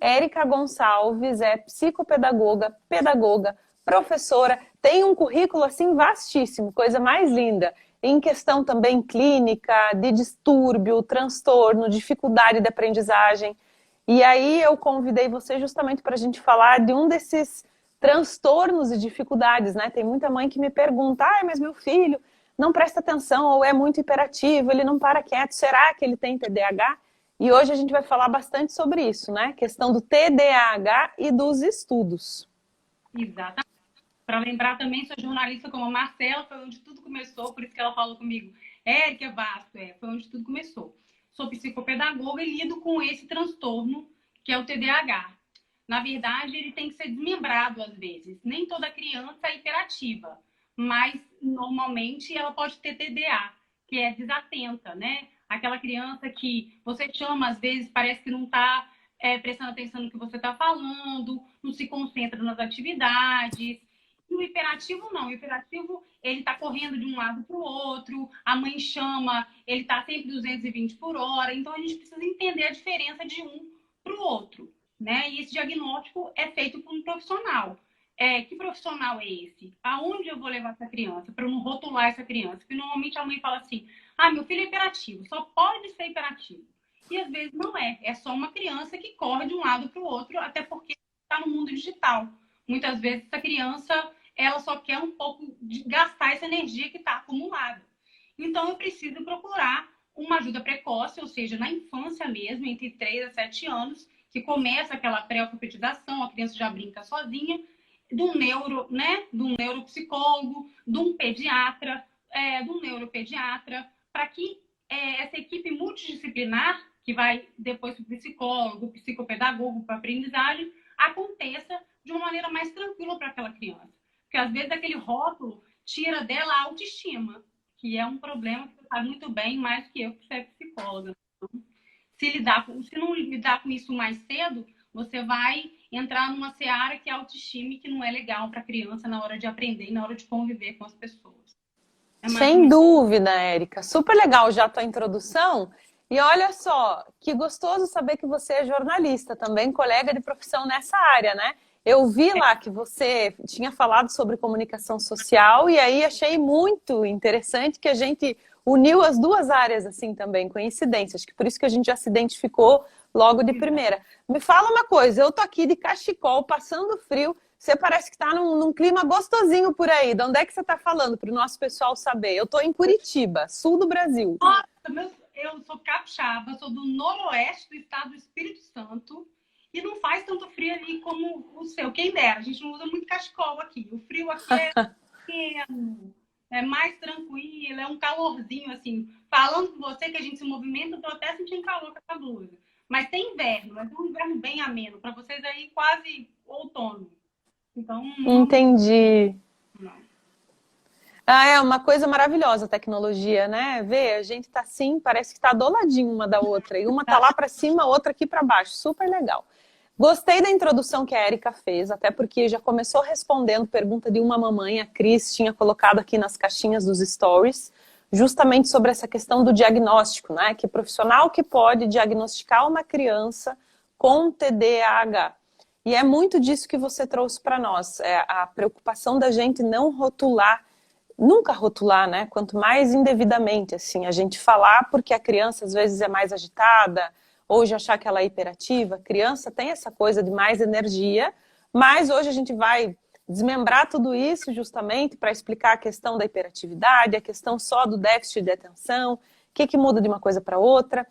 Érica Gonçalves é psicopedagoga, pedagoga, professora, tem um currículo assim vastíssimo, coisa mais linda, em questão também clínica, de distúrbio, transtorno, dificuldade de aprendizagem. E aí eu convidei você justamente para a gente falar de um desses transtornos e dificuldades, né? Tem muita mãe que me pergunta, mas meu filho não presta atenção ou é muito hiperativo, ele não para quieto, será que ele tem TDAH? E hoje a gente vai falar bastante sobre isso, né? Questão do TDAH e dos estudos. Exatamente. Para lembrar também, sou jornalista como a Marcela, foi onde tudo começou, por isso que ela falou comigo. Érica Vasco, foi onde tudo começou. Sou psicopedagoga e lido com esse transtorno, que é o TDAH. Na verdade, ele tem que ser desmembrado às vezes. Nem toda criança é hiperativa, mas normalmente ela pode ter TDA, que é desatenta, né? Aquela criança que você chama, às vezes parece que não está prestando atenção no que você está falando, não se concentra nas atividades. E o hiperativo não. O hiperativo, ele está correndo de um lado para o outro, a mãe chama, ele está sempre 220 por hora. Então, a gente precisa entender a diferença de um para o outro, né? E esse diagnóstico é feito por um profissional. Que profissional é esse? Aonde eu vou levar essa criança? Para não rotular essa criança. Porque normalmente a mãe fala assim, meu filho é hiperativo, só pode ser hiperativo. E às vezes não é. É só uma criança que corre de um lado para o outro, até porque está no mundo digital. Muitas vezes essa criança ela só quer um pouco de gastar essa energia que está acumulada. Então, eu preciso procurar uma ajuda precoce, ou seja, na infância mesmo, entre 3 a 7 anos, que começa aquela pré-alfabetização, a criança já brinca sozinha, de um neuropsicólogo, de um pediatra, de um neuropediatra, para que essa equipe multidisciplinar, que vai depois para o psicólogo, psicopedagogo, para aprendizagem, aconteça de uma maneira mais tranquila para aquela criança. Porque às vezes aquele rótulo tira dela a autoestima, que é um problema que você sabe muito bem, mais que eu, que você é psicóloga. Então, se não lidar com isso mais cedo, você vai entrar numa seara que é autoestima e que não é legal para a criança na hora de aprender e na hora de conviver com as pessoas. É mais ou Sem menos. dúvida, Érica. Super legal já a tua introdução. E olha só, que gostoso saber que você é jornalista, também colega de profissão nessa área, né? Eu vi lá que você tinha falado sobre comunicação social e aí achei muito interessante que a gente uniu as duas áreas assim também, coincidências, que por isso que a gente já se identificou logo de primeira. Me fala uma coisa, eu tô aqui de cachecol, passando frio, você parece que está num clima gostosinho por aí. De onde é que você está falando para o nosso pessoal saber? Eu estou em Curitiba, sul do Brasil. Eu sou capixaba, sou do noroeste do estado do Espírito Santo e não faz tanto frio ali como o seu. Quem dera, a gente não usa muito cachecol aqui. O frio aqui é pequeno, é mais tranquilo, é um calorzinho assim. Falando com você que a gente se movimenta, eu tô até sentindo calor com essa blusa. Mas tem inverno, mas é um inverno bem ameno. Para vocês aí, quase outono. Então, não. Entendi. Não. Ah, é uma coisa maravilhosa a tecnologia, né? Vê, a gente tá assim, parece que tá do ladinho uma da outra. E uma tá lá para cima, a outra aqui para baixo. Super legal. Gostei da introdução que a Erika fez, até porque já começou respondendo pergunta de uma mamãe, a Cris tinha colocado aqui nas caixinhas dos stories, justamente sobre essa questão do diagnóstico, né? Que profissional que pode diagnosticar uma criança com TDAH. E é muito disso que você trouxe para nós, é a preocupação da gente não rotular, nunca rotular, né? Quanto mais indevidamente, assim, a gente falar porque a criança às vezes é mais agitada, ou de achar que ela é hiperativa. A criança tem essa coisa de mais energia, mas hoje a gente vai desmembrar tudo isso justamente para explicar a questão da hiperatividade, a questão só do déficit de atenção, o que muda de uma coisa para outra.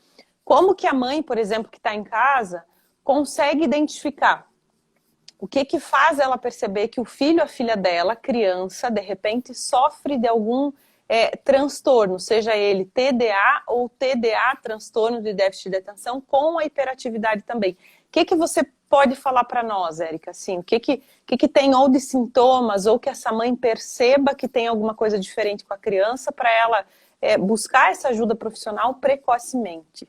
Como que a mãe, por exemplo, que está em casa, consegue identificar o que faz ela perceber que o filho, a filha dela, criança, de repente sofre de algum transtorno, seja ele TDA ou TDA, transtorno de déficit de atenção, com a hiperatividade também. O que você pode falar para nós, Érica? Assim, o que tem ou de sintomas, ou que essa mãe perceba que tem alguma coisa diferente com a criança para ela buscar essa ajuda profissional precocemente?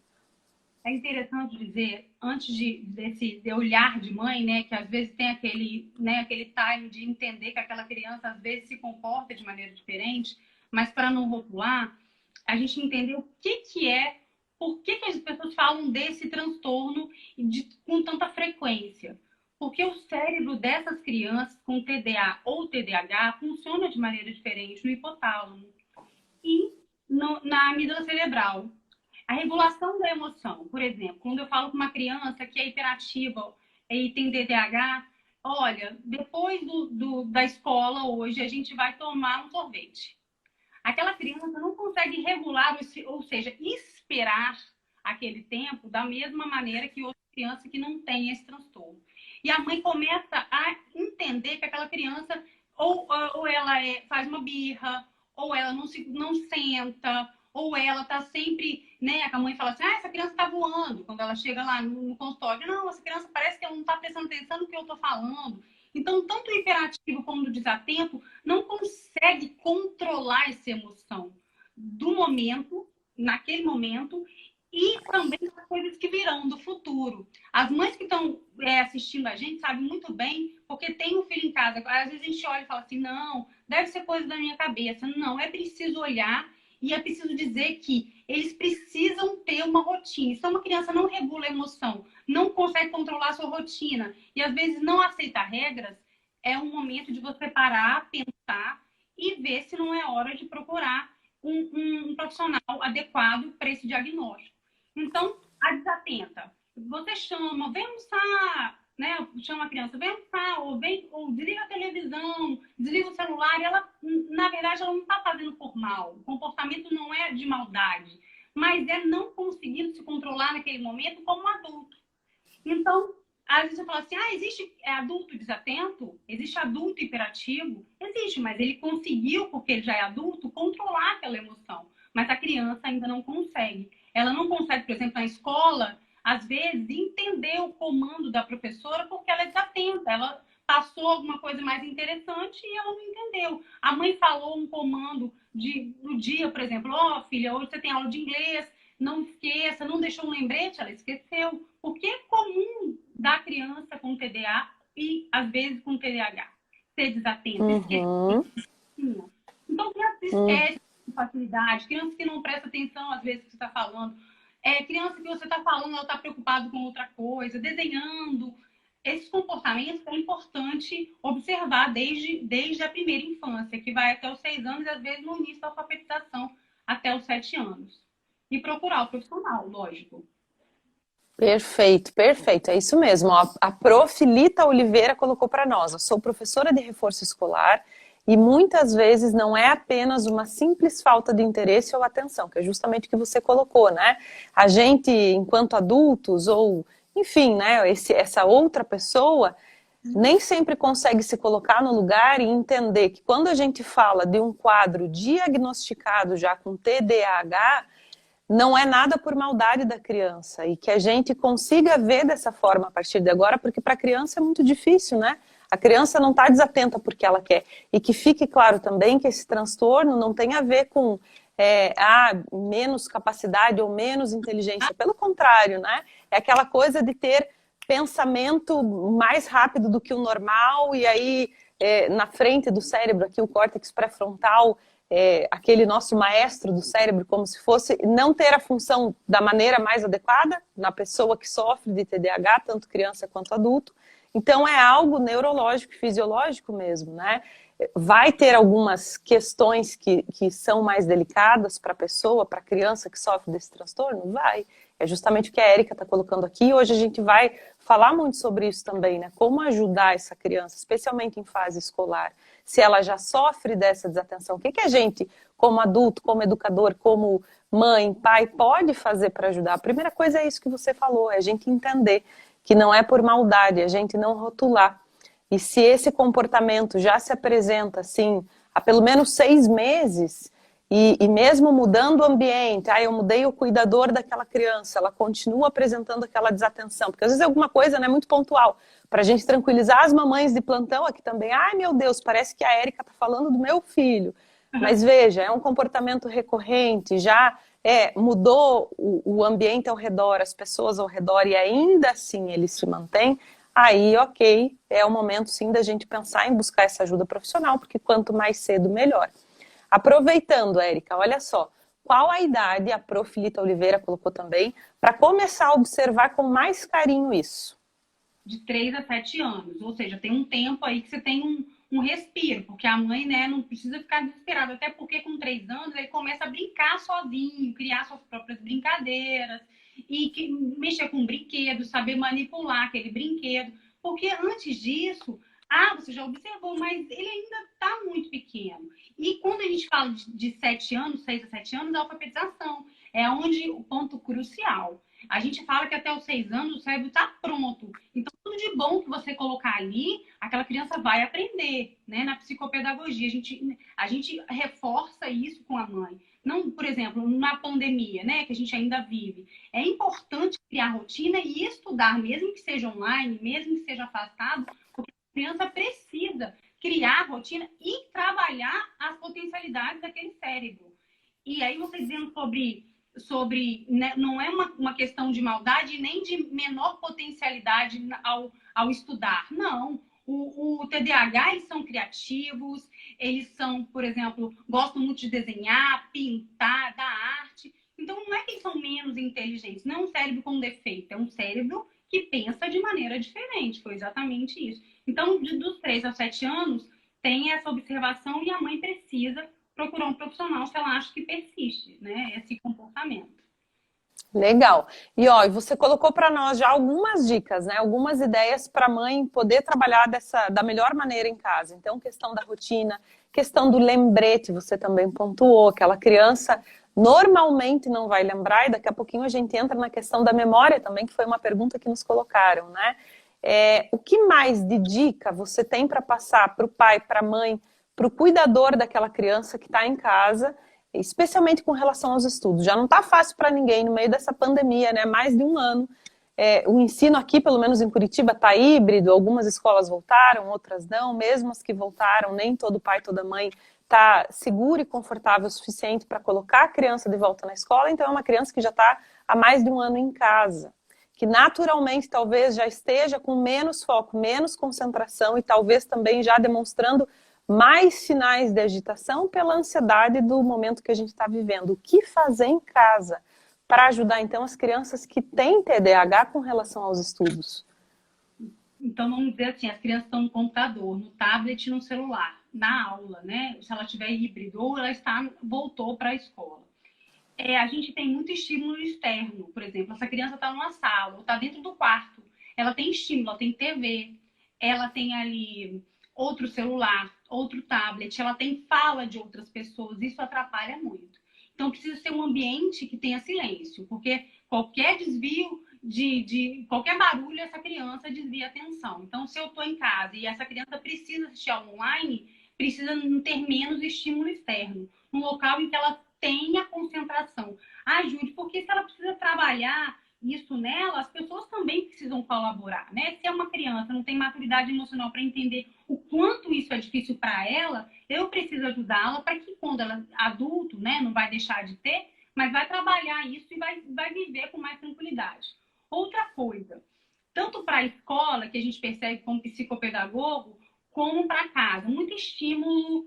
É interessante dizer, antes desse olhar de mãe, né, que às vezes tem aquele time de entender que aquela criança às vezes se comporta de maneira diferente, mas para não rotular, a gente entender o que é por que as pessoas falam desse transtorno com tanta frequência? Porque o cérebro dessas crianças com TDA ou TDAH funciona de maneira diferente no hipotálamo e na amígdala cerebral. A regulação da emoção, por exemplo, quando eu falo com uma criança que é hiperativa e tem TDAH, olha, depois da escola hoje a gente vai tomar um sorvete. Aquela criança não consegue regular, ou seja, esperar aquele tempo da mesma maneira que outra criança que não tem esse transtorno. E a mãe começa a entender que aquela criança ou ela faz uma birra, ou ela não senta, ou ela tá sempre, né? A mãe fala assim, essa criança tá voando. Quando ela chega lá no consultório, não, essa criança parece que ela não tá prestando atenção no que eu tô falando. Então, tanto o hiperativo como o desatento não consegue controlar essa emoção do momento, naquele momento, e também das coisas que virão do futuro. As mães que estão assistindo a gente sabem muito bem, porque tem um filho em casa. Às vezes a gente olha e fala assim, não, deve ser coisa da minha cabeça. Não, é preciso olhar e é preciso dizer que eles precisam ter uma rotina. Se uma criança não regula a emoção, não consegue controlar a sua rotina e às vezes não aceita regras, é um momento de você parar, pensar e ver se não é hora de procurar um profissional adequado para esse diagnóstico. Então, a desatenta. Você chama, vem almoçar, né? Chama a criança, vem almoçar, ou desliga a televisão, desliga o celular, e ela, na verdade, ela não está fazendo por mal. O comportamento não é de maldade, mas é não conseguindo se controlar naquele momento como um adulto. Então, às vezes você fala assim, existe adulto desatento? Existe adulto hiperativo? Existe, mas ele conseguiu, porque ele já é adulto, controlar aquela emoção. Mas a criança ainda não consegue. Ela não consegue, por exemplo, na escola, às vezes, entender o comando da professora porque ela é desatenta. Ela passou alguma coisa mais interessante e ela não entendeu. A mãe falou um comando no dia, por exemplo, filha, hoje você tem aula de inglês, não esqueça, não deixou um lembrete, ela esqueceu. Porque é comum da criança com TDA e, às vezes, com TDAH ser desatenta, esquecer. Então, criança esquece com facilidade, criança que não presta atenção, às vezes, que você está falando. Criança que você está falando, ela está preocupada com outra coisa, desenhando. Esses comportamentos é importante observar desde a primeira infância, que vai até os 6 anos e, às vezes, no início da alfabetização, até os 7 anos. E procurar o profissional, lógico. Perfeito, perfeito. É isso mesmo. A prof. Lita Oliveira colocou para nós. Eu sou professora de reforço escolar e muitas vezes não é apenas uma simples falta de interesse ou atenção, que é justamente o que você colocou, né? A gente, enquanto adultos ou, enfim, né, essa outra pessoa nem sempre consegue se colocar no lugar e entender que quando a gente fala de um quadro diagnosticado já com TDAH, não é nada por maldade da criança e que a gente consiga ver dessa forma a partir de agora, porque para a criança é muito difícil, né? A criança não está desatenta porque ela quer. E que fique claro também que esse transtorno não tem a ver com menos capacidade ou menos inteligência. Pelo contrário, né? É aquela coisa de ter pensamento mais rápido do que o normal e aí na frente do cérebro, aqui o córtex pré-frontal, aquele nosso maestro do cérebro, como se fosse não ter a função da maneira mais adequada na pessoa que sofre de TDAH, tanto criança quanto adulto. Então é algo neurológico e fisiológico mesmo, né? Vai ter algumas questões que são mais delicadas para a pessoa, para a criança que sofre desse transtorno? Vai. É justamente o que a Érica está colocando aqui. Hoje a gente vai falar muito sobre isso também, né? Como ajudar essa criança, especialmente em fase escolar. Se ela já sofre dessa desatenção, o que a gente, como adulto, como educador, como mãe, pai, pode fazer para ajudar? A primeira coisa é isso que você falou, é a gente entender que não é por maldade, a gente não rotular. E se esse comportamento já se apresenta assim há pelo menos 6 meses, e mesmo mudando o ambiente, eu mudei o cuidador daquela criança, ela continua apresentando aquela desatenção, porque às vezes é alguma coisa, né, muito pontual, para a gente tranquilizar as mamães de plantão aqui também. Meu Deus, parece que a Érica está falando do meu filho. Mas veja, é um comportamento recorrente, já mudou o ambiente ao redor, as pessoas ao redor, e ainda assim ele se mantém, aí ok, é o momento sim da gente pensar em buscar essa ajuda profissional, porque quanto mais cedo, melhor. Aproveitando, Érica, olha só, qual a idade, a Prof. Lita Oliveira colocou também, para começar a observar com mais carinho isso? De 3 a 7 anos. Ou seja, tem um tempo aí que você tem um respiro, porque a mãe, né, não precisa ficar desesperada, até porque com 3 anos ele começa a brincar sozinho, criar suas próprias brincadeiras, e mexer com brinquedo, saber manipular aquele brinquedo, porque antes disso, você já observou, mas ele ainda está muito pequeno. E quando a gente fala de 7 anos, 6 a 7 anos, a alfabetização é onde o ponto crucial. A gente fala que até os 6 anos o cérebro está pronto. Então, tudo de bom que você colocar ali, aquela criança vai aprender, né? Na psicopedagogia, a gente reforça isso com a mãe. Não, por exemplo, na pandemia, né, que a gente ainda vive. É importante criar rotina e estudar, mesmo que seja online, mesmo que seja afastado, porque a criança precisa criar rotina e trabalhar as potencialidades daquele cérebro. E aí você dizendo sobre né, não é uma questão de maldade nem de menor potencialidade ao estudar. Não. O TDAH, eles são criativos, eles são, por exemplo, gostam muito de desenhar, pintar, da arte. Então, não é que eles são menos inteligentes, não é um cérebro com defeito, é um cérebro que pensa de maneira diferente. Foi exatamente isso. Então, dos 3 aos 7 anos, tem essa observação e a mãe precisa procurar um profissional se ela acha que persiste, né, esse comportamento. Legal. E ó, você colocou para nós já algumas dicas, né? Algumas ideias para a mãe poder trabalhar da melhor maneira em casa. Então, questão da rotina, questão do lembrete, você também pontuou, aquela criança normalmente não vai lembrar, e daqui a pouquinho a gente entra na questão da memória também, que foi uma pergunta que nos colocaram, né? O que mais de dica você tem para passar para o pai, para a mãe, para o cuidador daquela criança que está em casa, especialmente com relação aos estudos? Já não está fácil para ninguém no meio dessa pandemia, né? Mais de um ano. O ensino aqui, pelo menos em Curitiba, está híbrido. Algumas escolas voltaram, outras não. Mesmo as que voltaram, nem todo pai, toda mãe está seguro e confortável o suficiente para colocar a criança de volta na escola. Então, é uma criança que já está há mais de um ano em casa, que naturalmente talvez já esteja com menos foco, menos concentração e talvez também já demonstrando mais sinais de agitação pela ansiedade do momento que a gente está vivendo. O que fazer em casa para ajudar, então, as crianças que têm TDAH com relação aos estudos? Então, vamos dizer assim, as crianças estão no computador, no tablet e no celular, na aula, né? Se ela tiver híbrido ou ela voltou para a escola. A gente tem muito estímulo externo, por exemplo, essa criança está numa sala ou está dentro do quarto, ela tem estímulo, ela tem TV, ela tem ali outro celular, outro tablet, ela tem fala de outras pessoas, isso atrapalha muito. Então, precisa ser um ambiente que tenha silêncio, porque qualquer desvio de qualquer barulho, essa criança desvia a atenção. Então, se eu estou em casa e essa criança precisa assistir ao online, precisa ter menos estímulo externo, um local em que ela tenha concentração. Ajude, porque se ela precisa trabalhar isso nela, as pessoas também precisam colaborar, né? Se é uma criança, não tem maturidade emocional para entender o quanto isso é difícil para ela, eu preciso ajudá-la para que quando ela adulto, né, não vai deixar de ter, mas vai trabalhar isso e vai viver com mais tranquilidade. Outra coisa, tanto para a escola, que a gente percebe como psicopedagogo, como para casa, muito estímulo.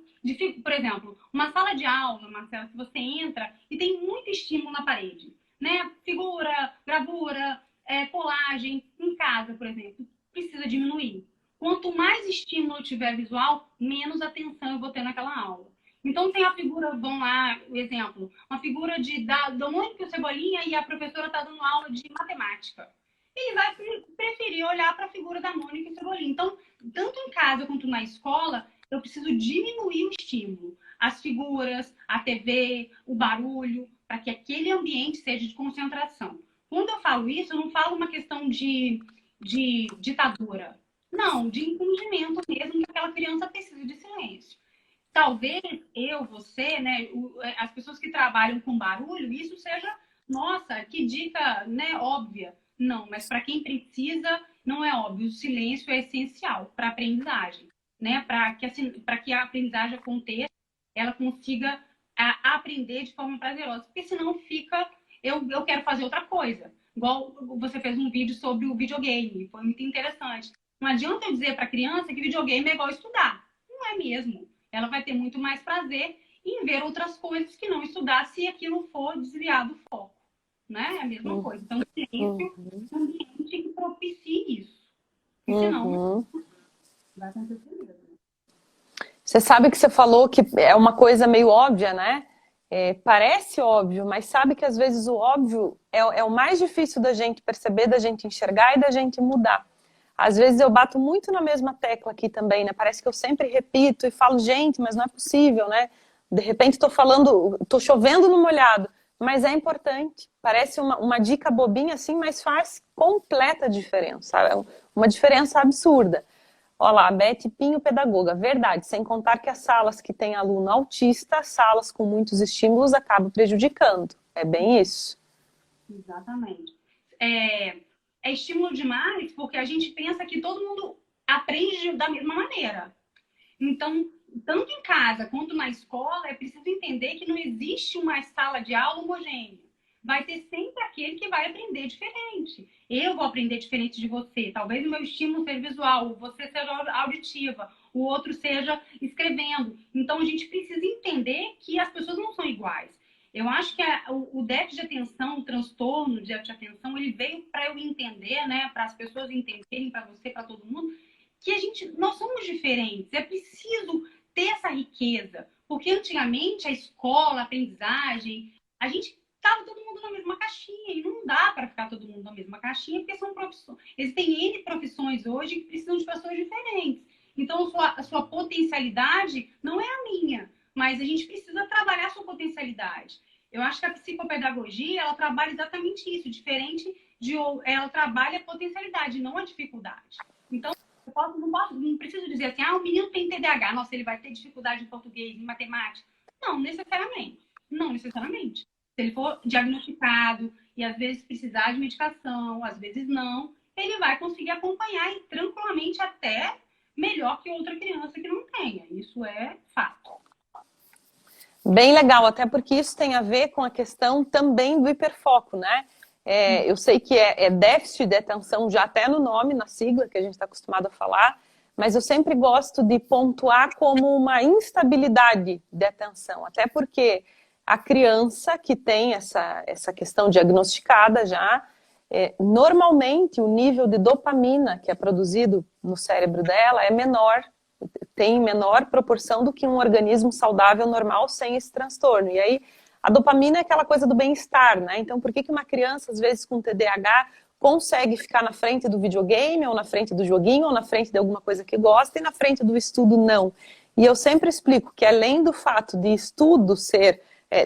Por exemplo, uma sala de aula, Marcela, que você entra e tem muito estímulo na parede, né? Figura, gravura, colagem. Em casa, por exemplo, precisa diminuir. Quanto mais estímulo eu tiver visual, menos atenção eu vou ter naquela aula. Então tem a figura, vamos lá, exemplo, uma figura da Mônica e o Cebolinha e a professora está dando aula de matemática. Ele vai preferir olhar para a figura da Mônica e o Cebolinha. Então, tanto em casa quanto na escola, eu preciso diminuir o estímulo. As figuras, a TV, o barulho, para que aquele ambiente seja de concentração. Quando eu falo isso, eu não falo uma questão de ditadura. Não, de impungimento mesmo, que aquela criança precisa de silêncio. Talvez você, né, as pessoas que trabalham com barulho, isso seja, nossa, que dica, né, óbvia. Não, mas para quem precisa, não é óbvio. O silêncio é essencial para a aprendizagem, né? Para que a aprendizagem aconteça, ela consiga aprender de forma prazerosa. Porque senão fica, eu quero fazer outra coisa. Igual você fez um vídeo sobre o videogame, foi muito interessante. Não adianta eu dizer para a criança que videogame é igual estudar. Não é mesmo. Ela vai ter muito mais prazer e ver outras coisas que não estudar se aquilo for desviar do foco, né? É a mesma coisa. Então, silêncio é um ambiente que propicie isso. E senão, Uhum. vai acontecer mesmo. Você sabe que você falou que é uma coisa meio óbvia, né? Parece óbvio, mas sabe que às vezes o óbvio é o mais difícil da gente perceber, da gente enxergar e da gente mudar. Às vezes eu bato muito na mesma tecla aqui também, né? Parece que eu sempre repito e falo, gente, mas não é possível, né? De repente estou falando, estou chovendo no molhado, mas é importante. Parece uma dica bobinha assim, mas faz completa diferença, é uma diferença absurda. Olha lá, Beth Pinho, pedagoga. Verdade, sem contar que as salas que tem aluno autista, salas com muitos estímulos, acabam prejudicando. É bem isso. Exatamente. É estímulo demais porque a gente pensa que todo mundo aprende da mesma maneira. Então, tanto em casa quanto na escola, é preciso entender que não existe uma sala de aula homogênea. Vai ter sempre aquele que vai aprender diferente. Eu vou aprender diferente de você. Talvez o meu estímulo seja visual, você seja auditiva, o outro seja escrevendo. Então, a gente precisa entender que as pessoas não são iguais. Eu acho que o déficit de atenção, o transtorno de déficit de atenção, ele veio para eu entender, né, para as pessoas entenderem, para você, para todo mundo, que nós somos diferentes. É preciso ter essa riqueza. Porque antigamente a escola, a aprendizagem, a gente estava todo mundo na mesma caixinha. E não dá para ficar todo mundo na mesma caixinha, porque são profissões. Existem N profissões hoje que precisam de pessoas diferentes. Então, a sua potencialidade não é a minha, mas a gente precisa trabalhar a sua potencialidade. Eu acho que a psicopedagogia, ela trabalha exatamente isso, diferente de... Ela trabalha a potencialidade, não a dificuldade. Então, não preciso dizer assim, o menino tem TDAH, nossa, ele vai ter dificuldade em português, em matemática. Não necessariamente. Não necessariamente. Se ele for diagnosticado e às vezes precisar de medicação, às vezes não, ele vai conseguir acompanhar e tranquilamente até melhor que outra criança que não tenha. Isso é fato. Bem legal, até porque isso tem a ver com a questão também do hiperfoco, né? Eu sei que é déficit de atenção já até no nome, na sigla que a gente está acostumado a falar, mas eu sempre gosto de pontuar como uma instabilidade de atenção, até porque a criança que tem essa questão diagnosticada já, normalmente o nível de dopamina que é produzido no cérebro dela é menor, tem menor proporção do que um organismo saudável normal sem esse transtorno. E aí, a dopamina é aquela coisa do bem-estar, né? Então, por que uma criança, às vezes, com TDAH, consegue ficar na frente do videogame, ou na frente do joguinho, ou na frente de alguma coisa que gosta, e na frente do estudo, não? E eu sempre explico que, além do fato de estudo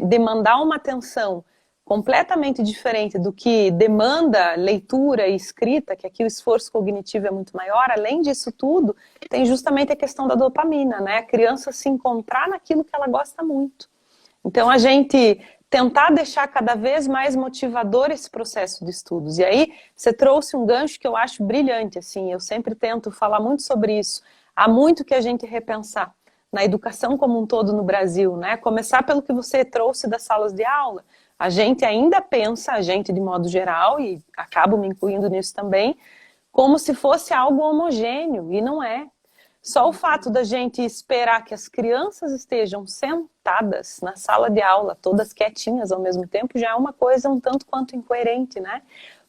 demandar uma atenção completamente diferente do que demanda leitura e escrita, que aqui o esforço cognitivo é muito maior, além disso tudo, tem justamente a questão da dopamina, né? A criança se encontrar naquilo que ela gosta muito. Então, a gente tentar deixar cada vez mais motivador esse processo de estudos. E aí, você trouxe um gancho que eu acho brilhante, assim, eu sempre tento falar muito sobre isso. Há muito que a gente repensar na educação como um todo no Brasil, né? Começar pelo que você trouxe das salas de aula. A gente ainda pensa, a gente de modo geral, e acabo me incluindo nisso também, como se fosse algo homogêneo, e não é. Só o fato da gente esperar que as crianças estejam sentadas na sala de aula, todas quietinhas ao mesmo tempo, já é uma coisa um tanto quanto incoerente, né?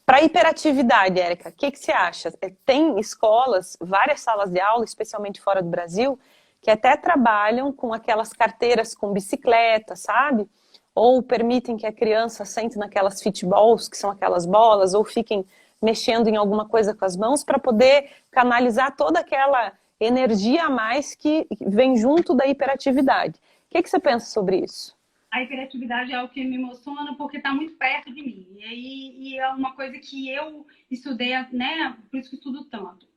Para hiperatividade, Érica, o que você acha? Tem escolas, várias salas de aula, especialmente fora do Brasil, que até trabalham com aquelas carteiras com bicicleta, sabe? Ou permitem que a criança sente naquelas fitballs, que são aquelas bolas, ou fiquem mexendo em alguma coisa com as mãos para poder canalizar toda aquela energia a mais que vem junto da hiperatividade. O que você pensa sobre isso? A hiperatividade é algo que me emociona porque está muito perto de mim. E é uma coisa que eu estudei, né? Por isso que estudo tanto.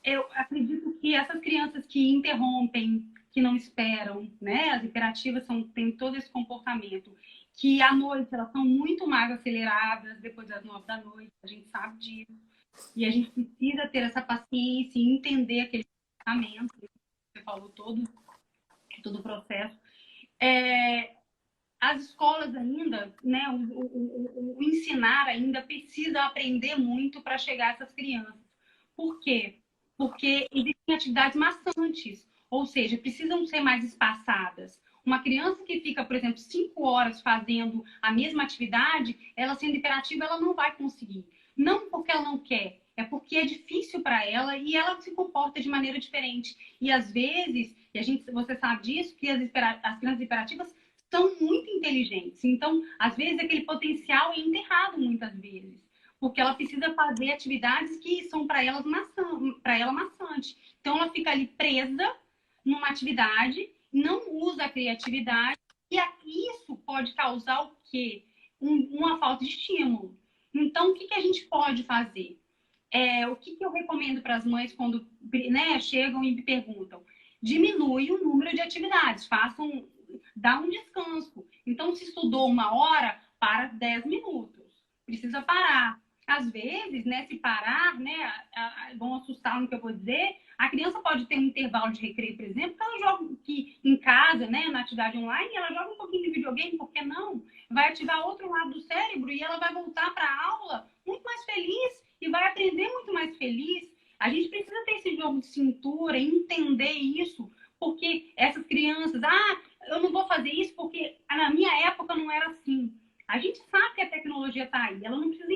Eu acredito que essas crianças que interrompem, que não esperam, né? As hiperativas têm todo esse comportamento. Que à noite elas são muito mais aceleradas, depois das 9 da noite, a gente sabe disso. E a gente precisa ter essa paciência e entender aquele comportamento. Você falou todo o processo. As escolas ainda, né? O ensinar ainda precisa aprender muito para chegar a essas crianças. Por quê? Porque existem atividades maçantes, ou seja, precisam ser mais espaçadas. Uma criança que fica, por exemplo, 5 horas fazendo a mesma atividade, ela sendo hiperativa, ela não vai conseguir. Não porque ela não quer, é porque é difícil para ela e ela se comporta de maneira diferente. E às vezes, você sabe disso, que as crianças hiperativas são muito inteligentes. Então, às vezes, aquele potencial é enterrado muitas vezes. Porque ela precisa fazer atividades que são para ela maçante. Então, ela fica ali presa numa atividade, não usa a criatividade, e isso pode causar o quê? Uma falta de estímulo. Então, o que a gente pode fazer? O que eu recomendo para as mães quando, né, chegam e me perguntam? Diminui o número de atividades, dá um descanso. Então, se estudou 1 hora, para 10 minutos. Precisa parar. Às vezes, né, se parar, né, vão assustar no que eu vou dizer, a criança pode ter um intervalo de recreio, por exemplo, que ela joga aqui em casa, né, na atividade online, ela joga um pouquinho de videogame, por que não? Vai ativar outro lado do cérebro e ela vai voltar para a aula muito mais feliz e vai aprender muito mais feliz. A gente precisa ter esse jogo de cintura, entender isso, porque essas crianças, eu não vou fazer isso porque na minha época não era assim. A gente sabe que a tecnologia está aí, ela não precisa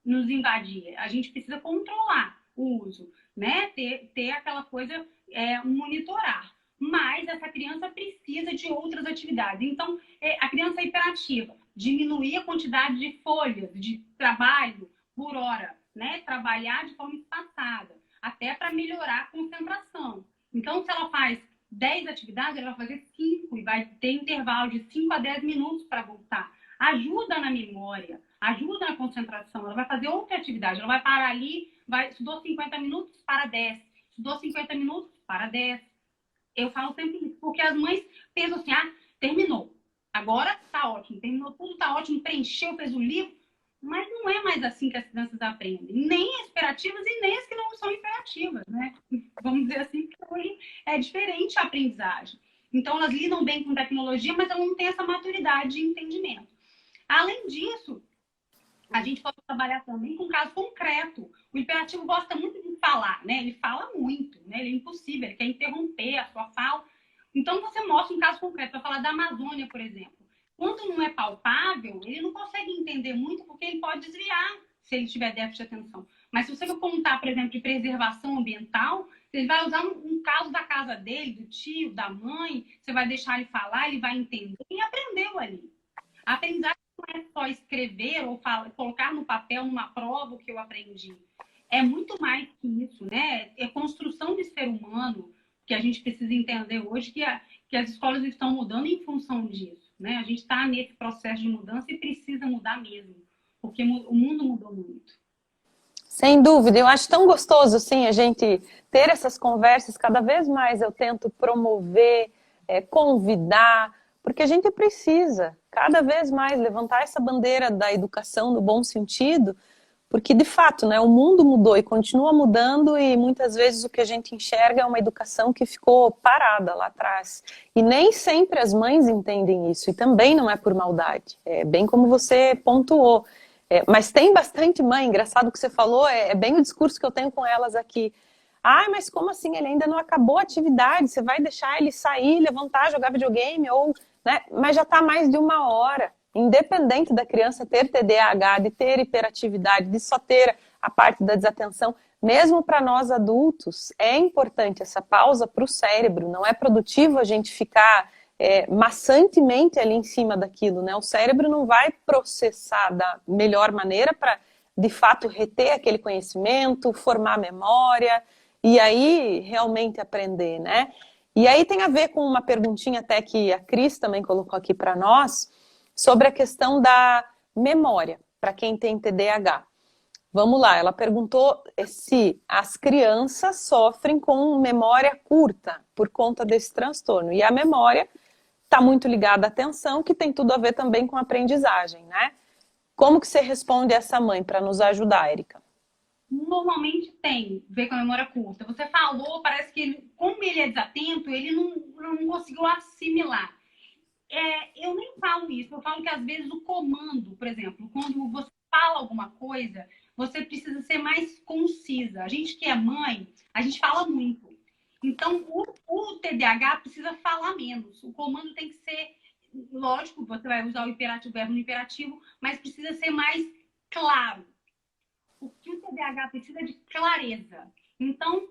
nos invadir, a gente precisa controlar o uso, né? Ter aquela coisa, monitorar. Mas essa criança precisa de outras atividades. Então, a criança é hiperativa, diminuir a quantidade de folhas de trabalho por hora, né? Trabalhar de forma espaçada, até para melhorar a concentração. Então, se ela faz 10 atividades, ela vai fazer 5 e vai ter intervalo de 5 a 10 minutos para voltar. Ajuda na memória, ajuda na concentração. Ela vai fazer outra atividade, ela vai parar ali, estudou 50 minutos, para 10. Estudou 50 minutos, para 10. Eu falo sempre isso, porque as mães pensam assim, terminou. Agora tá ótimo, terminou tudo, tá ótimo, preencheu, fez o livro. Mas não é mais assim que as crianças aprendem. Nem as hiperativas e nem as que não são hiperativas, né? Vamos dizer assim, que hoje é diferente a aprendizagem. Então, elas lidam bem com tecnologia, mas elas não têm essa maturidade de entendimento. Além disso, a gente pode trabalhar também com caso concreto. O hiperativo gosta muito de falar, né? Ele fala muito, né? Ele é impossível, ele quer interromper a sua fala. Então, você mostra um caso concreto. Para falar da Amazônia, por exemplo. Quando não é palpável, ele não consegue entender muito, porque ele pode desviar se ele tiver déficit de atenção. Mas se você for contar, por exemplo, de preservação ambiental, você vai usar um caso da casa dele, do tio, da mãe, você vai deixar ele falar, ele vai entender e aprendeu ali. A aprendizagem não é só escrever ou colocar no papel, numa prova, o que eu aprendi. É muito mais que isso, né? É construção de ser humano que a gente precisa entender hoje, que as escolas estão mudando em função disso, né? A gente está nesse processo de mudança e precisa mudar mesmo, porque o mundo mudou muito. Sem dúvida, eu acho tão gostoso, sim, a gente ter essas conversas. Cada vez mais eu tento promover, convidar, porque a gente precisa cada vez mais levantar essa bandeira da educação no bom sentido, porque de fato, né, o mundo mudou e continua mudando, e muitas vezes o que a gente enxerga é uma educação que ficou parada lá atrás. E nem sempre as mães entendem isso, e também não é por maldade, é bem como você pontuou. Mas tem bastante mãe, engraçado o que você falou, é bem o discurso que eu tenho com elas aqui. Mas como assim? Ele ainda não acabou a atividade, você vai deixar ele sair, levantar, jogar videogame, ou, né? Mas já está mais de 1 hora. Independente da criança ter TDAH, de ter hiperatividade, de só ter a parte da desatenção, mesmo para nós adultos, é importante essa pausa para o cérebro. Não é produtivo a gente ficar maçantemente ali em cima daquilo, né? O cérebro não vai processar da melhor maneira para, de fato, reter aquele conhecimento, formar memória e aí realmente aprender, né? E aí tem a ver com uma perguntinha até que a Cris também colocou aqui para nós, sobre a questão da memória, para quem tem TDAH. Vamos lá, ela perguntou se as crianças sofrem com memória curta por conta desse transtorno. E a memória está muito ligada à atenção, que tem tudo a ver também com a aprendizagem, né? Como que você responde a essa mãe para nos ajudar, Érica? Normalmente tem a ver com a memória curta. Você falou, parece que ele, como ele é desatento, ele não conseguiu assimilar. Eu nem falo isso, eu falo que às vezes o comando, por exemplo, quando você fala alguma coisa, você precisa ser mais concisa. A gente que é mãe, a gente fala muito. Então, o TDAH precisa falar menos. O comando tem que ser, lógico, você vai usar o imperativo, o verbo no imperativo, mas precisa ser mais claro. Porque o TDAH precisa de clareza. Então,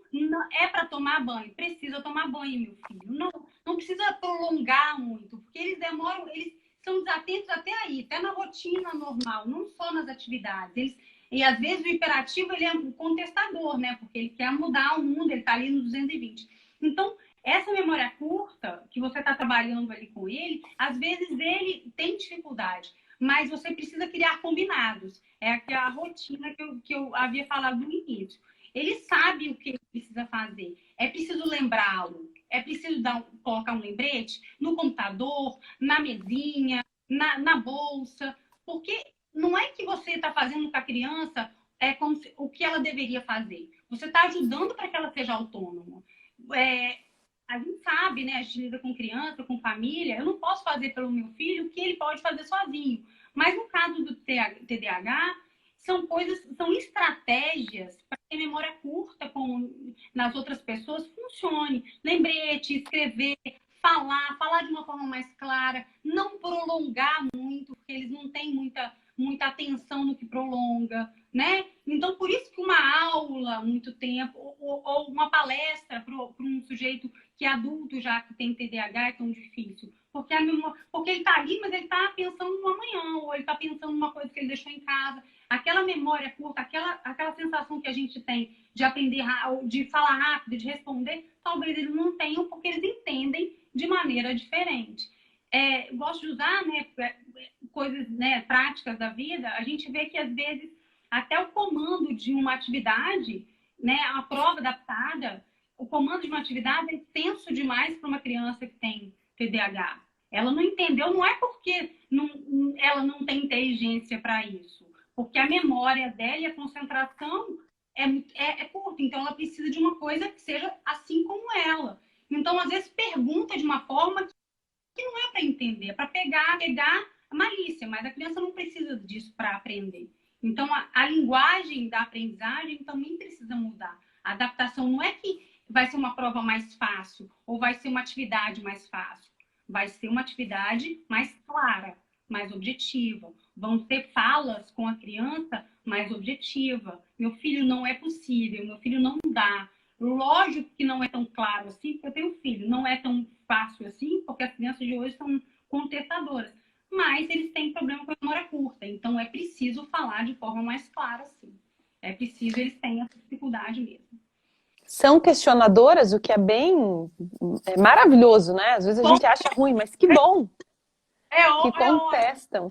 é para tomar banho. Precisa tomar banho, meu filho. Não precisa prolongar muito, porque eles demoram, eles são desatentos até aí, até na rotina normal, não só nas atividades. E às vezes o hiperativo ele é um contestador, né? Porque ele quer mudar o mundo, ele está ali no 220. Então, essa memória curta que você está trabalhando ali com ele, às vezes ele tem dificuldade, mas você precisa criar combinados. É aquela rotina que eu havia falado no início. Ele sabe o que ele precisa fazer. É preciso lembrá-lo. É preciso colocar um lembrete no computador, na mesinha, na bolsa. Porque não é que você está fazendo com a criança como o que ela deveria fazer. Você está ajudando para que ela seja autônoma. A gente sabe, né? A gente lida com criança, com família. Eu não posso fazer pelo meu filho o que ele pode fazer sozinho. Mas no caso do TDAH, são estratégias para que a memória curta, como nas outras pessoas, funcione. Lembrete, escrever, falar de uma forma mais clara, não prolongar muito, porque eles não têm muita atenção no que prolonga, né? Então, por isso que uma aula, muito tempo, ou uma palestra para um sujeito que é adulto já, que tem TDAH, é tão difícil. Porque ele está ali, mas ele está pensando no amanhã, ou ele está pensando numa coisa que ele deixou em casa. Aquela memória curta, aquela sensação que a gente tem de aprender, de falar rápido, de responder, talvez eles não tenham, porque eles entendem de maneira diferente. Gosto de usar, né, coisas, né, práticas da vida. A gente vê que, às vezes, até o comando de uma atividade, né, a prova adaptada, o comando de uma atividade é tenso demais para uma criança que tem TDAH. Ela não entendeu, não é porque ela não tem inteligência para isso, porque a memória dela e a concentração é curta, então ela precisa de uma coisa que seja assim como ela. Então, às vezes, pergunta de uma forma que não é para entender, é para pegar a malícia, mas a criança não precisa disso para aprender. Então, a linguagem da aprendizagem também precisa mudar. A adaptação não é que vai ser uma prova mais fácil ou vai ser uma atividade mais fácil. Vai ser uma atividade mais clara, mais objetiva. Vão ter falas com a criança mais objetiva. Meu filho, não é possível, meu filho não dá. Lógico que não é tão claro assim, porque eu tenho filho. Não é tão fácil assim, porque as crianças de hoje são contestadoras. Mas eles têm problema com a memória curta. Então, é preciso falar de forma mais clara, sim. É preciso, eles têm essa dificuldade mesmo. São questionadoras, o que é bem maravilhoso, né? Às vezes a gente acha ruim, mas que bom que contestam.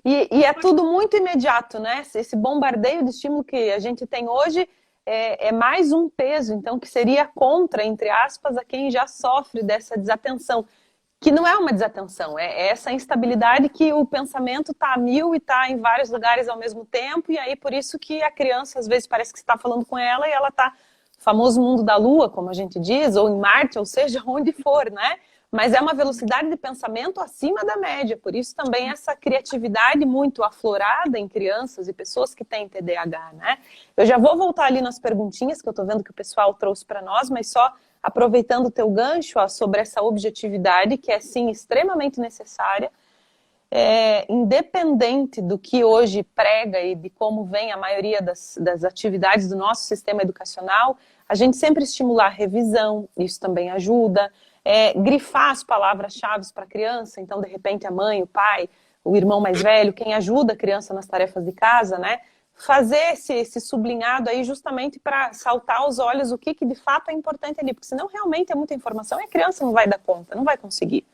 E é tudo muito imediato, né? Esse bombardeio de estímulo que a gente tem hoje é mais um peso, então, que seria contra, entre aspas, a quem já sofre dessa desatenção. Que não é uma desatenção, é essa instabilidade que o pensamento está a mil e está em vários lugares ao mesmo tempo, e aí por isso que a criança, às vezes, parece que você está falando com ela e ela está no famoso mundo da lua, como a gente diz, ou em Marte, ou seja, onde for, né? Mas é uma velocidade de pensamento acima da média, por isso também essa criatividade muito aflorada em crianças e pessoas que têm TDAH, né? Eu já vou voltar ali nas perguntinhas que eu estou vendo que o pessoal trouxe para nós, mas só aproveitando o teu gancho sobre essa objetividade, que é, sim, extremamente necessária, independente do que hoje prega e de como vem a maioria das atividades do nosso sistema educacional, a gente sempre estimular a revisão, isso também ajuda, grifar as palavras-chave para a criança, então, de repente, a mãe, o pai, o irmão mais velho, quem ajuda a criança nas tarefas de casa, né? Fazer esse sublinhado aí justamente para saltar aos olhos o que de fato é importante ali, porque senão realmente é muita informação e a criança não vai dar conta, não vai conseguir.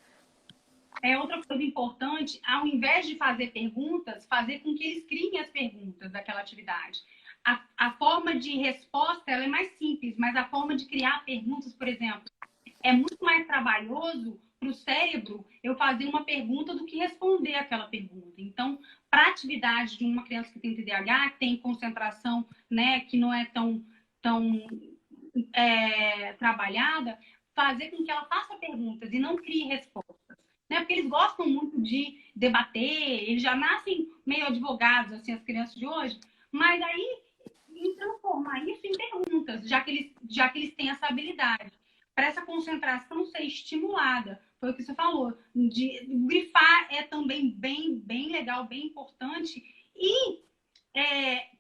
Outra coisa importante, ao invés de fazer perguntas, fazer com que eles criem as perguntas daquela atividade. A forma de resposta ela é mais simples, mas a forma de criar perguntas, por exemplo, é muito mais trabalhoso para o cérebro eu fazer uma pergunta do que responder aquela pergunta. Então, para a atividade de uma criança que tem TDAH, que tem concentração, né, que não é tão trabalhada, fazer com que ela faça perguntas e não crie respostas. Né? Porque eles gostam muito de debater, eles já nascem meio advogados, assim, as crianças de hoje, mas aí em transformar isso em perguntas, já que já que eles têm essa habilidade. Para essa concentração ser estimulada, foi o que você falou, de grifar é também bem legal, bem importante. E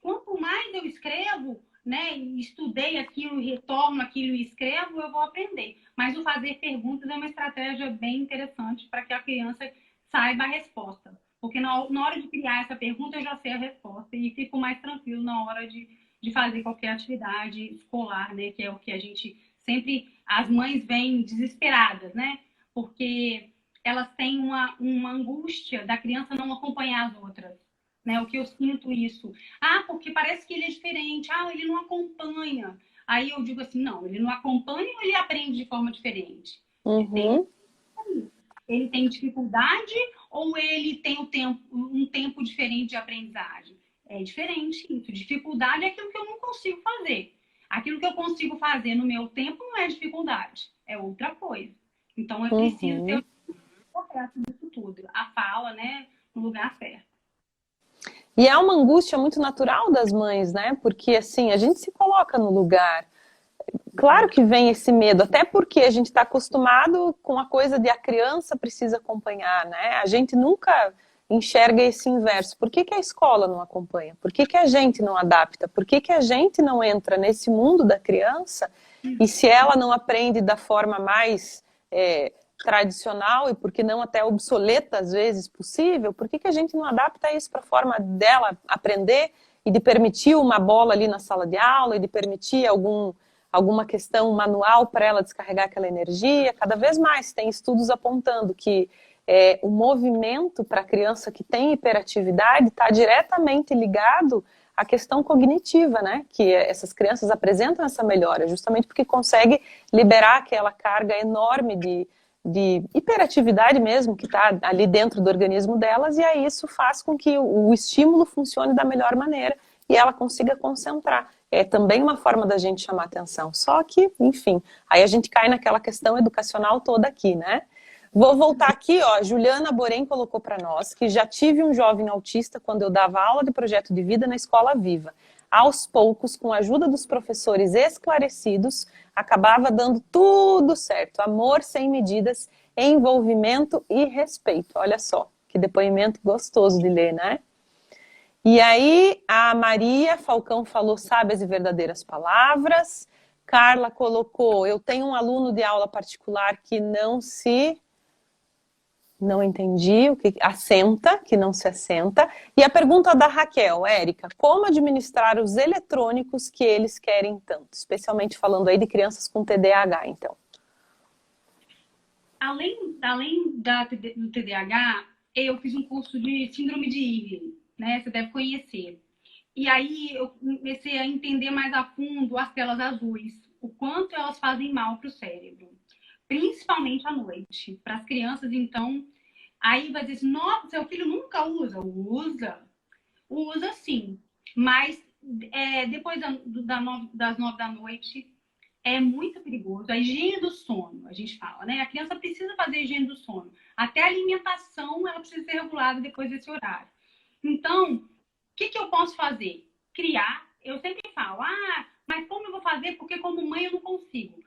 quanto mais eu escrevo, né, estudei aquilo, retorno aquilo e escrevo, eu vou aprender. Mas o fazer perguntas é uma estratégia bem interessante para que a criança saiba a resposta. Porque na hora de criar essa pergunta, eu já sei a resposta e fico mais tranquilo na hora de fazer qualquer atividade escolar, né, que é o que a gente sempre... As mães vêm desesperadas, né? Porque elas têm uma angústia da criança não acompanhar as outras. Né? O que eu sinto isso. Ah, porque parece que ele é diferente. Ah, ele não acompanha. Aí eu digo assim, não, ele não acompanha ou ele aprende de forma diferente? Uhum. Ele tem dificuldade ou ele tem um tempo diferente de aprendizagem? É diferente isso. Dificuldade é aquilo que eu não consigo fazer. Aquilo que eu consigo fazer no meu tempo não é dificuldade, é outra coisa. Então, eu preciso ter o correto disso tudo. A fala, né, no lugar certo. E é uma angústia muito natural das mães, né? Porque, assim, a gente se coloca no lugar. Claro que vem esse medo, até porque a gente está acostumado com a coisa de a criança precisa acompanhar, né? A gente nunca enxerga esse inverso. Por que a escola não acompanha? Por que a gente não adapta? Por que a gente não entra nesse mundo da criança? E se ela não aprende da forma mais tradicional e por que não até obsoleta às vezes possível, por que a gente não adapta isso para a forma dela aprender e de permitir uma bola ali na sala de aula e de permitir alguma questão manual para ela descarregar aquela energia? Cada vez mais tem estudos apontando que o movimento para a criança que tem hiperatividade está diretamente ligado à questão cognitiva, né? Que essas crianças apresentam essa melhora justamente porque consegue liberar aquela carga enorme de hiperatividade mesmo, que está ali dentro do organismo delas, e aí isso faz com que o estímulo funcione da melhor maneira e ela consiga concentrar. É também uma forma da gente chamar atenção. Só que, enfim, aí a gente cai naquela questão educacional toda aqui, né? Vou voltar aqui, ó, Juliana Borém colocou para nós que já tive um jovem autista quando eu dava aula de projeto de vida na Escola Viva. Aos poucos, com a ajuda dos professores esclarecidos, acabava dando tudo certo. Amor sem medidas, envolvimento e respeito. Olha só, que depoimento gostoso de ler, né? E aí, a Maria Falcão falou sábias e verdadeiras palavras. Carla colocou, eu tenho um aluno de aula particular que não entendi o que assenta, que não se assenta. E a pergunta da Raquel, Érica, como administrar os eletrônicos que eles querem tanto? Especialmente falando aí de crianças com TDAH, então. Além do TDAH, eu fiz um curso de síndrome de Ivy, né? Você deve conhecer. E aí eu comecei a entender mais a fundo as telas azuis, o quanto elas fazem mal para o cérebro. Principalmente à noite. Para as crianças, então, aí vai dizer assim, nossa, seu filho nunca usa. Usa sim. Mas depois das 9 da noite é muito perigoso. A higiene do sono, a gente fala, né? A criança precisa fazer a higiene do sono. Até a alimentação, ela precisa ser regulada depois desse horário. Então, o que eu posso fazer? Criar. Eu sempre falo, mas como eu vou fazer? Porque como mãe eu não consigo.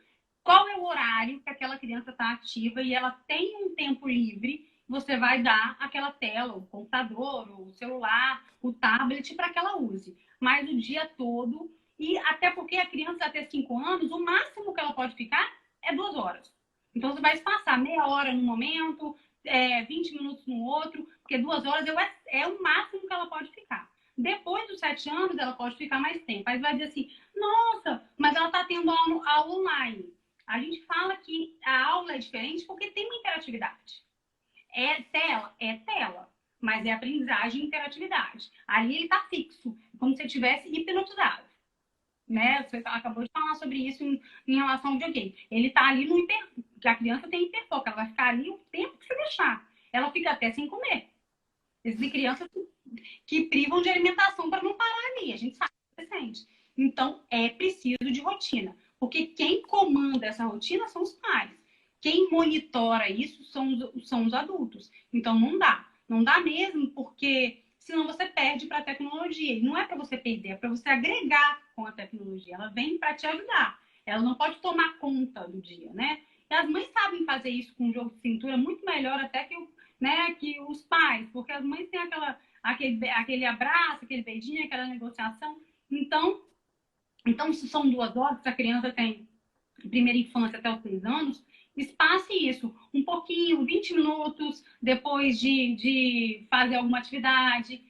Qual é o horário que aquela criança está ativa e ela tem um tempo livre? Você vai dar aquela tela, o computador, o celular, o tablet para que ela use. Mas o dia todo, e até porque a criança até 5 anos, o máximo que ela pode ficar é 2 horas. Então você vai passar meia hora num momento, 20 minutos no outro, porque 2 horas é o máximo que ela pode ficar. Depois dos 7 anos, ela pode ficar mais tempo. Aí vai dizer assim, nossa, mas ela está tendo aula online. A gente fala que a aula é diferente porque tem uma interatividade. É tela, mas é aprendizagem e interatividade. Ali ele está fixo, como se ele estivesse hipnotizado. Né? Você acabou de falar sobre isso em relação ao videogame. Ele está ali no que a criança tem hiperfoco, ela vai ficar ali o tempo que você deixar. Ela fica até sem comer. Existem crianças que privam de alimentação para não parar ali, a gente sabe, adolescente. Então, é preciso de rotina. Porque quem comanda essa rotina são os pais. Quem monitora isso são os adultos. Então, não dá. Não dá mesmo, porque senão você perde para a tecnologia. E não é para você perder, é para você agregar com a tecnologia. Ela vem para te ajudar. Ela não pode tomar conta do dia, né? E as mães sabem fazer isso com um jogo de cintura muito melhor até que, né, que os pais, porque as mães têm aquele abraço, aquele beijinho, aquela negociação. Então, se são 2 horas, se a criança tem primeira infância até os 6 anos, espace isso, um pouquinho, 20 minutos, depois de fazer alguma atividade.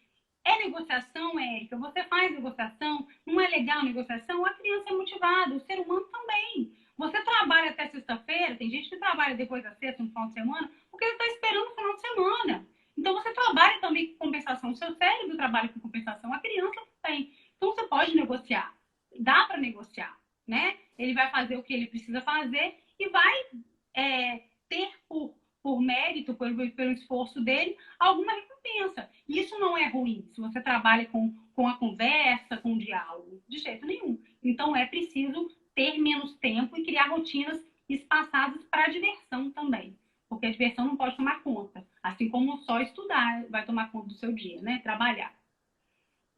É negociação, Érica? Você faz negociação? Não é legal a negociação? A criança é motivada, o ser humano também. Você trabalha até sexta-feira, tem gente que trabalha depois da sexta, no final de semana, porque ele está esperando o final de semana. Então, você trabalha também com compensação. O seu cérebro trabalha com compensação, a criança também. Então, você pode negociar. Dá para negociar, né? Ele vai fazer o que ele precisa fazer e vai ter por mérito, pelo esforço dele, alguma recompensa. E isso não é ruim, se você trabalha com a conversa, com o diálogo, de jeito nenhum. Então, é preciso ter menos tempo e criar rotinas espaçadas para a diversão também. Porque a diversão não pode tomar conta. Assim como só estudar vai tomar conta do seu dia, né? Trabalhar.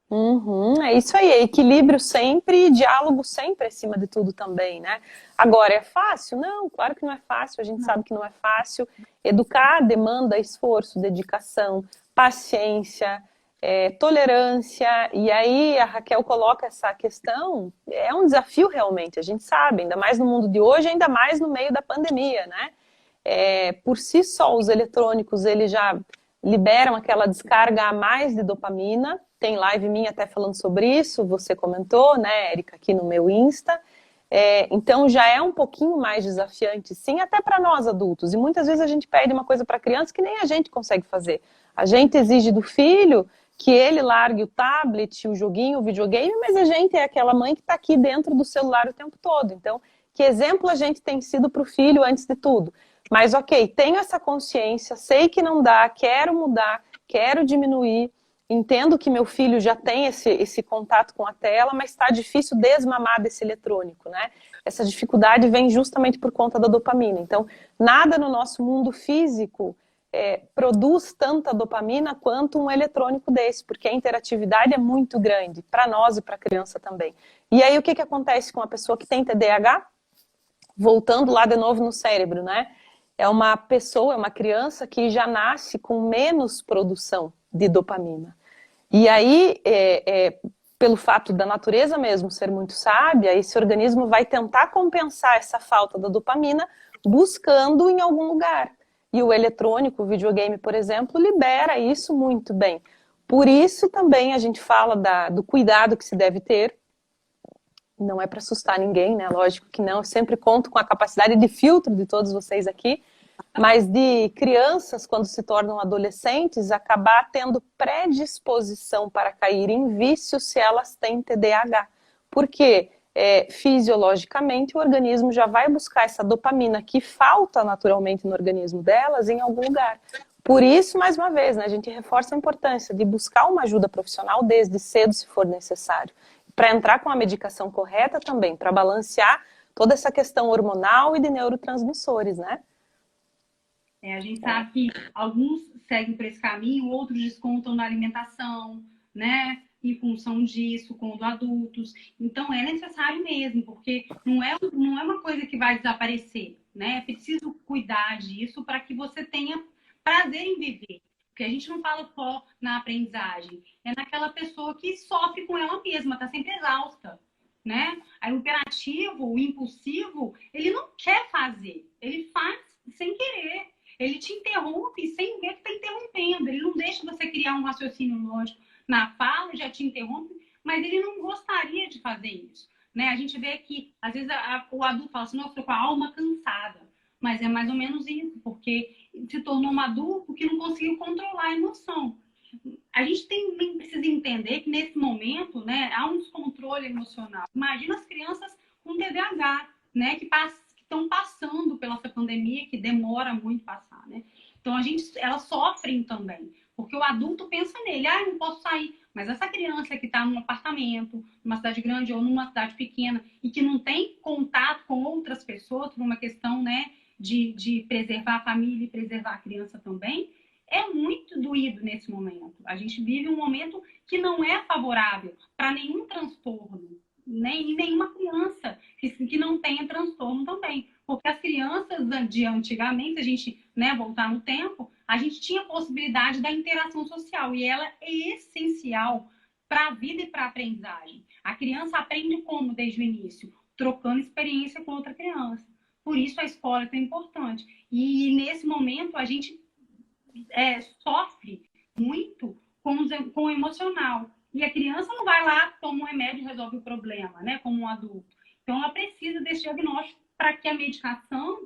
Uhum, é isso aí, equilíbrio sempre e diálogo sempre acima de tudo também, né? Agora, é fácil? Não, claro que não é fácil, a gente sabe que não é fácil. Educar demanda esforço, dedicação, paciência, tolerância, e aí a Raquel coloca essa questão, é um desafio realmente, a gente sabe, ainda mais no mundo de hoje, ainda mais no meio da pandemia, né? Por si só, os eletrônicos, eles já liberam aquela descarga a mais de dopamina. Tem live minha até falando sobre isso, você comentou, né, Érica, aqui no meu Insta. Então já é um pouquinho mais desafiante, sim, até para nós adultos. E muitas vezes a gente pede uma coisa para a criança que nem a gente consegue fazer. A gente exige do filho que ele largue o tablet, o joguinho, o videogame, mas a gente é aquela mãe que está aqui dentro do celular o tempo todo. Então, que exemplo a gente tem sido para o filho antes de tudo? Mas ok, tenho essa consciência, sei que não dá, quero mudar, quero diminuir, entendo que meu filho já tem esse contato com a tela, mas está difícil desmamar desse eletrônico, né? Essa dificuldade vem justamente por conta da dopamina. Então, nada no nosso mundo físico produz tanta dopamina quanto um eletrônico desse, porque a interatividade é muito grande, para nós e para a criança também. E aí, o que acontece com a pessoa que tem TDAH? Voltando lá de novo no cérebro, né? É uma pessoa, é uma criança que já nasce com menos produção de dopamina. E aí, pelo fato da natureza mesmo ser muito sábia, esse organismo vai tentar compensar essa falta da dopamina buscando em algum lugar. E o eletrônico, o videogame, por exemplo, libera isso muito bem. Por isso também a gente fala do cuidado que se deve ter. Não é para assustar ninguém, né? Lógico que não. Eu sempre conto com a capacidade de filtro de todos vocês aqui, mas de crianças, quando se tornam adolescentes, acabar tendo predisposição para cair em vício se elas têm TDAH. Porque fisiologicamente o organismo já vai buscar essa dopamina que falta naturalmente no organismo delas em algum lugar. Por isso, mais uma vez, né, a gente reforça a importância de buscar uma ajuda profissional desde cedo, se for necessário. Para entrar com a medicação correta também, para balancear toda essa questão hormonal e de neurotransmissores, né? A gente sabe que alguns seguem por esse caminho, outros descontam na alimentação, né? Em função disso, quando adultos. Então, é necessário mesmo, porque não é uma coisa que vai desaparecer, né? É preciso cuidar disso para que você tenha prazer em viver. Porque a gente não fala só na aprendizagem, é naquela pessoa que sofre com ela mesma, está sempre exausta, né? Aí o hiperativo, o impulsivo, ele não quer fazer, ele faz sem querer. Ele te interrompe sem ver que está interrompendo. Ele não deixa você criar um raciocínio lógico na fala, já te interrompe, mas ele não gostaria de fazer isso, né? A gente vê que, às vezes, o adulto fala assim, nossa, estou com a alma cansada. Mas é mais ou menos isso, porque se tornou um adulto que não conseguiu controlar a emoção. A gente também precisa entender que, nesse momento, né, há um descontrole emocional. Imagina as crianças com TDAH, né, que estão passando pela essa pandemia, que demora muito passar, né? Então, elas sofrem também, porque o adulto pensa nele, eu não posso sair. Mas essa criança que está num apartamento, numa cidade grande ou numa cidade pequena, e que não tem contato com outras pessoas, por uma questão, né, de preservar a família e preservar a criança também, é muito doído nesse momento. A gente vive um momento que não é favorável para nenhum transtorno, nem nenhuma criança que não tenha transtorno também. Porque as crianças de antigamente, a gente, né, voltar no tempo, a gente tinha a possibilidade da interação social e ela é essencial para a vida e para a aprendizagem. A criança aprende como desde o início? Trocando experiência com outra criança. Por isso a escola é tão importante. E nesse momento a gente sofre muito com o emocional. E a criança não vai lá, toma um remédio e resolve o problema, né? Como um adulto. Então ela precisa desse diagnóstico para que a medicação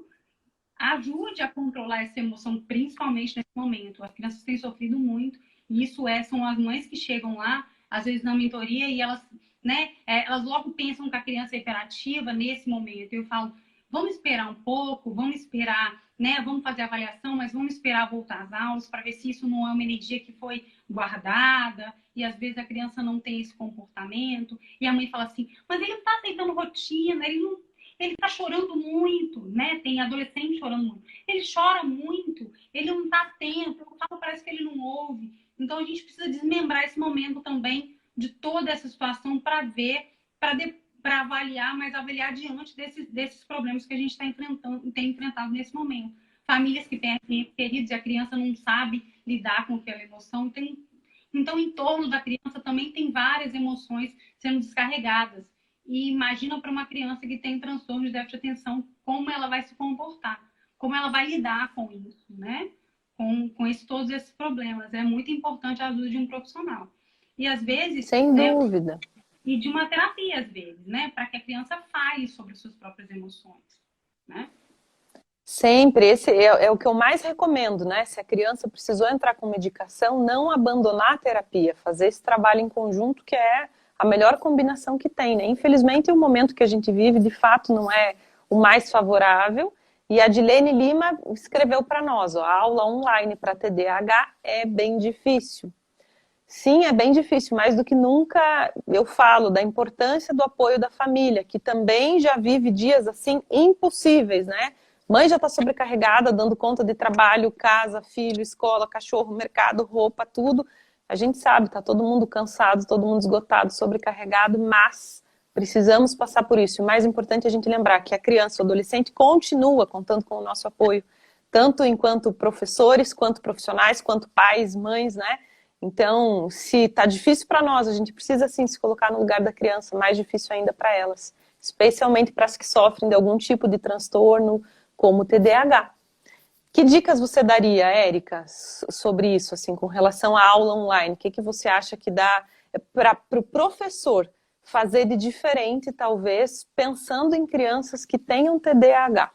ajude a controlar essa emoção, principalmente nesse momento. As crianças têm sofrido muito, e isso são as mães que chegam lá, às vezes na mentoria, e elas, né, elas logo pensam que a criança é hiperativa nesse momento. Eu falo, vamos esperar um pouco, vamos esperar, né, vamos fazer a avaliação, mas vamos esperar voltar às aulas para ver se isso não é uma energia que foi guardada, e às vezes a criança não tem esse comportamento, e a mãe fala assim, mas ele não está aceitando rotina, ele está chorando muito, né? Tem adolescente chorando muito. Ele chora muito, ele não está atento, o falo, parece que ele não ouve. Então a gente precisa desmembrar esse momento também de toda essa situação para ver, para avaliar, mas avaliar diante desses problemas que a gente tem enfrentado nesse momento. Famílias que têm queridos e a criança não sabe lidar com aquela emoção. Então, em torno da criança também tem várias emoções sendo descarregadas. E imagina para uma criança que tem transtorno de déficit de atenção, como ela vai se comportar, como ela vai lidar com isso, né? Com todos esses problemas. É muito importante a ajuda de um profissional. E às vezes... Sem dúvida. E de uma terapia, às vezes, né? Para que a criança fale sobre suas próprias emoções, né? Sempre, esse é o que eu mais recomendo, né? Se a criança precisou entrar com medicação, não abandonar a terapia, fazer esse trabalho em conjunto, que é a melhor combinação que tem, né? Infelizmente, o momento que a gente vive, de fato, não é o mais favorável. E a Dilene Lima escreveu para nós, ó, a aula online para TDAH é bem difícil. Sim, é bem difícil, mais do que nunca eu falo da importância do apoio da família, que também já vive dias assim impossíveis, né? Mãe já está sobrecarregada, dando conta de trabalho, casa, filho, escola, cachorro, mercado, roupa, tudo. A gente sabe, está todo mundo cansado, todo mundo esgotado, sobrecarregado, mas precisamos passar por isso. O mais importante é a gente lembrar que a criança, o adolescente, continua contando com o nosso apoio, tanto enquanto professores, quanto profissionais, quanto pais, mães, né? Então, se está difícil para nós, a gente precisa sim se colocar no lugar da criança, mais difícil ainda para elas, especialmente para as que sofrem de algum tipo de transtorno, como o TDAH. Que dicas você daria, Érica, sobre isso, assim, com relação à aula online? O que você acha que dá para o professor fazer de diferente, talvez, pensando em crianças que tenham TDAH?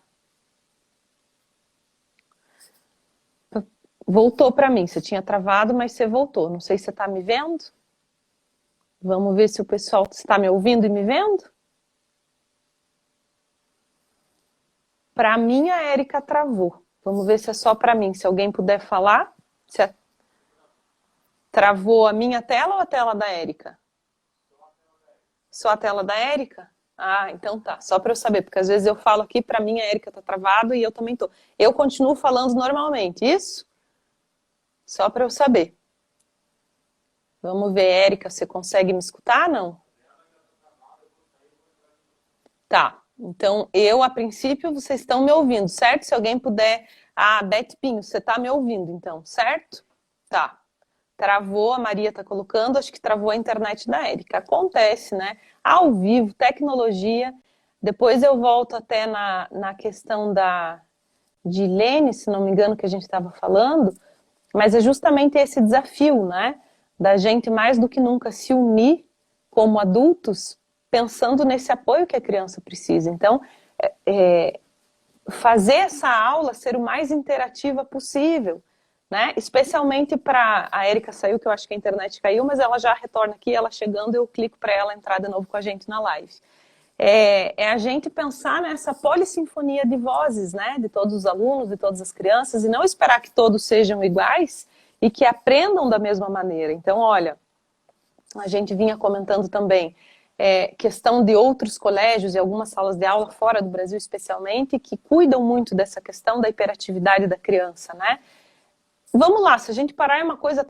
Voltou para mim, você tinha travado, mas você voltou. Não sei se você está me vendo. Vamos ver se o pessoal está me ouvindo e me vendo. Para mim, a Érica travou. Vamos ver se é só para mim. Se alguém puder falar. Travou a minha tela ou a tela da Érica? Só a tela da Érica? Ah, então tá. Só para eu saber, porque às vezes eu falo aqui, para mim a Érica tá travado e eu também tô. Eu continuo falando normalmente, isso? Só para eu saber. Vamos ver, Érica, você consegue me escutar, não? Tá. Então, a princípio, vocês estão me ouvindo, certo? Se alguém puder... Ah, Beth Pinho, você está me ouvindo, então, certo? Tá. Travou, a Maria está colocando, acho que travou a internet da Érica. Acontece, né? Ao vivo, tecnologia. Depois eu volto até na questão de Lene, se não me engano, que a gente estava falando, mas é justamente esse desafio, né? Da gente, mais do que nunca, se unir como adultos, pensando nesse apoio que a criança precisa. Então, fazer essa aula ser o mais interativa possível, né? Especialmente para... A Érica saiu, que eu acho que a internet caiu, mas ela já retorna aqui, ela chegando, eu clico para ela entrar de novo com a gente na live. É a gente pensar nessa polissinfonia de vozes, né? De todos os alunos, de todas as crianças, e não esperar que todos sejam iguais e que aprendam da mesma maneira. Então, olha, a gente vinha comentando também questão de outros colégios e algumas salas de aula fora do Brasil especialmente, que cuidam muito dessa questão da hiperatividade da criança, né? Vamos lá, se a gente parar em uma coisa,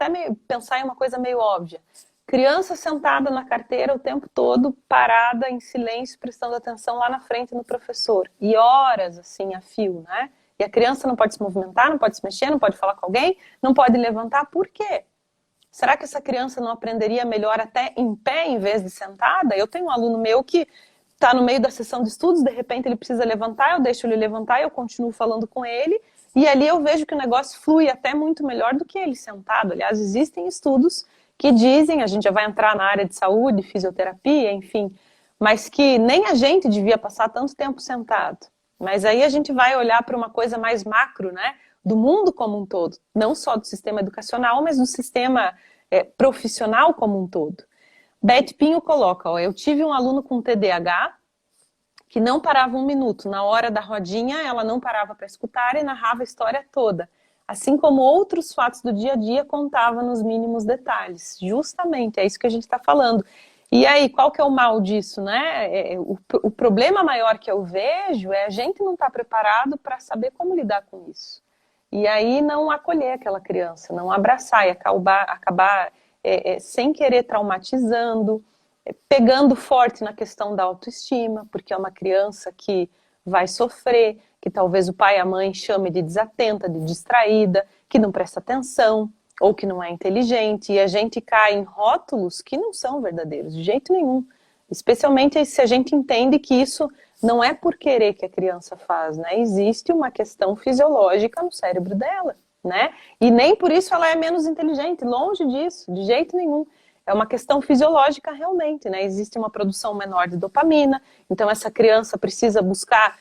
pensar em uma coisa meio óbvia. Criança sentada na carteira o tempo todo, parada, em silêncio, prestando atenção lá na frente no professor. E horas, assim, a fio, né? E a criança não pode se movimentar, não pode se mexer, não pode falar com alguém, não pode levantar. Por quê? Será que essa criança não aprenderia melhor até em pé em vez de sentada? Eu tenho um aluno meu que está no meio da sessão de estudos, de repente ele precisa levantar, eu deixo ele levantar, eu continuo falando com ele, e ali eu vejo que o negócio flui até muito melhor do que ele sentado. Aliás, existem estudos que dizem, a gente já vai entrar na área de saúde, fisioterapia, enfim, mas que nem a gente devia passar tanto tempo sentado. Mas aí a gente vai olhar para uma coisa mais macro, né? Do mundo como um todo, não só do sistema educacional, mas do sistema profissional como um todo. Beth Pinho coloca, ó, eu tive um aluno com TDAH que não parava um minuto. Na hora da rodinha, ela não parava para escutar e narrava a história toda. Assim como outros fatos do dia a dia, contava nos mínimos detalhes. Justamente, é isso que a gente está falando. E aí, qual que é o mal disso, né? O problema maior que eu vejo é a gente não estar preparado para saber como lidar com isso. E aí não acolher aquela criança, não abraçar e acabar sem querer traumatizando, pegando forte na questão da autoestima, porque é uma criança que vai sofrer, que talvez o pai e a mãe chame de desatenta, de distraída, que não presta atenção, ou que não é inteligente, e a gente cai em rótulos que não são verdadeiros, de jeito nenhum. Especialmente se a gente entende que isso não é por querer que a criança faz, né? Existe uma questão fisiológica no cérebro dela, né? E nem por isso ela é menos inteligente, longe disso, de jeito nenhum. É uma questão fisiológica realmente, né? Existe uma produção menor de dopamina, então essa criança precisa buscar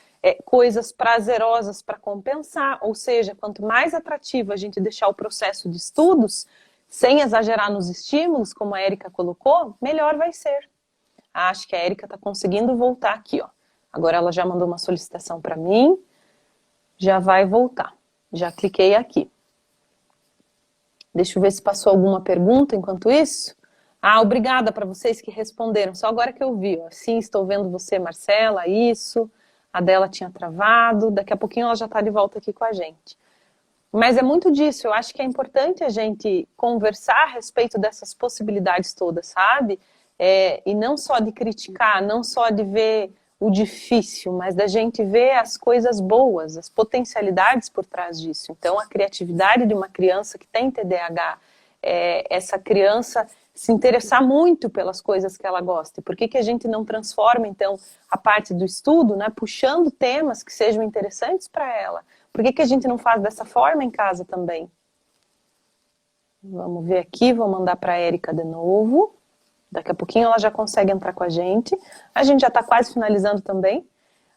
coisas prazerosas para compensar, ou seja, quanto mais atrativo a gente deixar o processo de estudos, sem exagerar nos estímulos, como a Érica colocou, melhor vai ser. Acho que a Érica está conseguindo voltar aqui, ó. Agora ela já mandou uma solicitação para mim, já vai voltar. Já cliquei aqui. Deixa eu ver se passou alguma pergunta enquanto isso. Ah, obrigada para vocês que responderam, só agora que eu vi. Ó. Sim, estou vendo você, Marcela, isso. A dela tinha travado, daqui a pouquinho ela já está de volta aqui com a gente. Mas é muito disso, eu acho que é importante a gente conversar a respeito dessas possibilidades todas, sabe? E não só de criticar, não só de ver o difícil, mas da gente ver as coisas boas, as potencialidades por trás disso. Então, a criatividade de uma criança que tem TDAH, essa criança se interessar muito pelas coisas que ela gosta. Por que a gente não transforma, então, a parte do estudo, né, puxando temas que sejam interessantes para ela? Por que a gente não faz dessa forma em casa também? Vamos ver aqui, vou mandar para a Érica de novo. Daqui a pouquinho ela já consegue entrar com a gente. A gente já está quase finalizando também.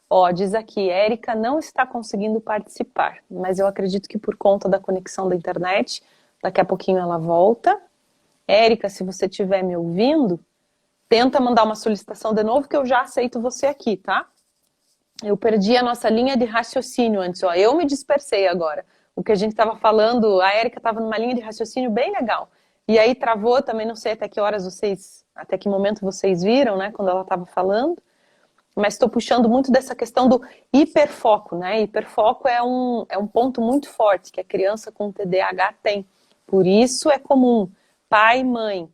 Ó, diz aqui, Érica não está conseguindo participar, mas eu acredito que por conta da conexão da internet, daqui a pouquinho ela volta. Érica, se você estiver me ouvindo, tenta mandar uma solicitação de novo, que eu já aceito você aqui, tá? Eu perdi a nossa linha de raciocínio antes, ó. Eu me dispersei agora. O que a gente estava falando, a Érica estava numa linha de raciocínio bem legal. E aí travou, também não sei até que horas até que momento vocês viram, né, quando ela estava falando. Mas estou puxando muito dessa questão do hiperfoco, né? Hiperfoco é um ponto muito forte que a criança com TDAH tem. Por isso é comum pai e mãe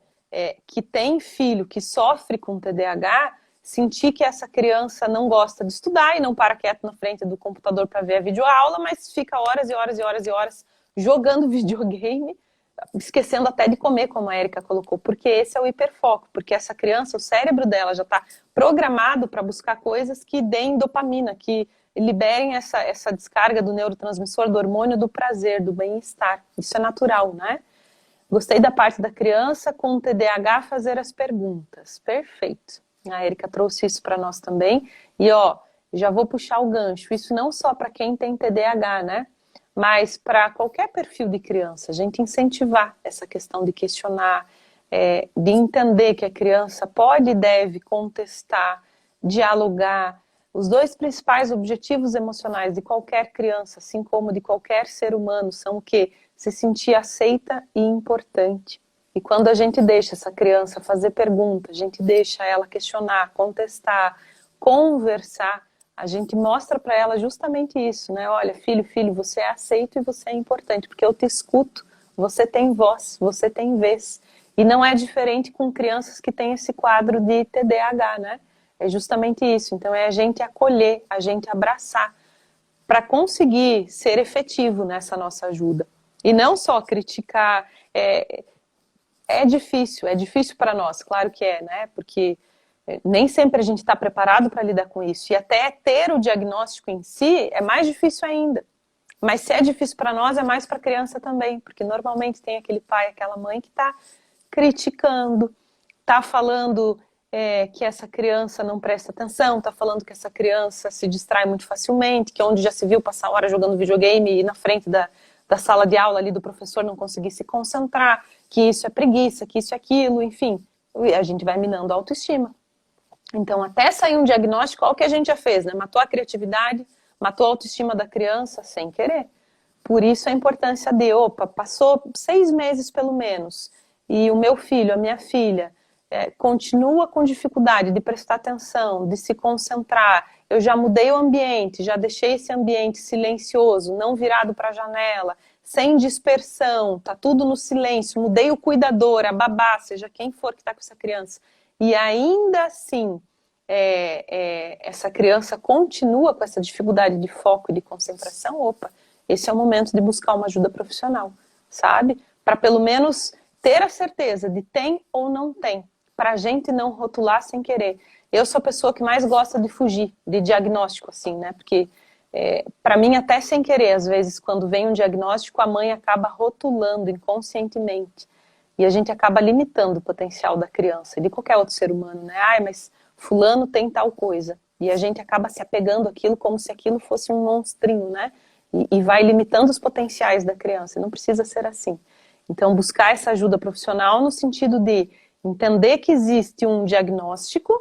que tem filho que sofre com TDAH, sentir que essa criança não gosta de estudar e não para quieto na frente do computador para ver a videoaula, mas fica horas e horas e horas e horas jogando videogame, esquecendo até de comer, como a Érica colocou, porque esse é o hiperfoco, porque essa criança, o cérebro dela já está programado para buscar coisas que deem dopamina, que liberem essa descarga do neurotransmissor, do hormônio do prazer, do bem-estar. Isso é natural, né? Gostei da parte da criança com o TDAH fazer as perguntas. Perfeito. A Érica trouxe isso para nós também. E ó, já vou puxar o gancho. Isso não só para quem tem TDAH, né? Mas para qualquer perfil de criança, a gente incentivar essa questão de questionar, de entender que a criança pode e deve contestar, dialogar. Os dois principais objetivos emocionais de qualquer criança, assim como de qualquer ser humano, são o quê? Se sentir aceita e importante. E quando a gente deixa essa criança fazer perguntas, a gente deixa ela questionar, contestar, conversar, a gente mostra para ela justamente isso, né? Olha, filho, você é aceito e você é importante, porque eu te escuto, você tem voz, você tem vez. E não é diferente com crianças que têm esse quadro de TDAH, né? É justamente isso. Então é a gente acolher, a gente abraçar, para conseguir ser efetivo nessa nossa ajuda. E não só criticar. É difícil para nós, claro que é, né? Porque nem sempre a gente está preparado para lidar com isso. E até ter o diagnóstico em si é mais difícil ainda. Mas se é difícil para nós, é mais para a criança também. Porque normalmente tem aquele pai, aquela mãe que está criticando, está falando que essa criança não presta atenção, está falando que essa criança se distrai muito facilmente, que onde já se viu passar hora jogando videogame e na frente da sala de aula ali do professor não conseguir se concentrar, que isso é preguiça, que isso é aquilo, enfim. A gente vai minando a autoestima. Então, até sair um diagnóstico, olha o que a gente já fez, né? Matou a criatividade, matou a autoestima da criança sem querer. Por isso a importância de, passou 6 meses pelo menos, e o meu filho, a minha filha, continua com dificuldade de prestar atenção, de se concentrar. Eu já mudei o ambiente, já deixei esse ambiente silencioso, não virado para a janela, sem dispersão, tá tudo no silêncio, mudei o cuidador, a babá, seja quem for que está com essa criança. E ainda assim, essa criança continua com essa dificuldade de foco e de concentração, esse é o momento de buscar uma ajuda profissional, sabe? Para pelo menos ter a certeza de tem ou não tem, para a gente não rotular sem querer. Eu sou a pessoa que mais gosta de fugir de diagnóstico, assim, né? Porque, para mim, até sem querer, às vezes, quando vem um diagnóstico, a mãe acaba rotulando inconscientemente. E a gente acaba limitando o potencial da criança, de qualquer outro ser humano, né? Ai, mas fulano tem tal coisa. E a gente acaba se apegando àquilo como se aquilo fosse um monstrinho, né? E vai limitando os potenciais da criança. E não precisa ser assim. Então, buscar essa ajuda profissional no sentido de entender que existe um diagnóstico,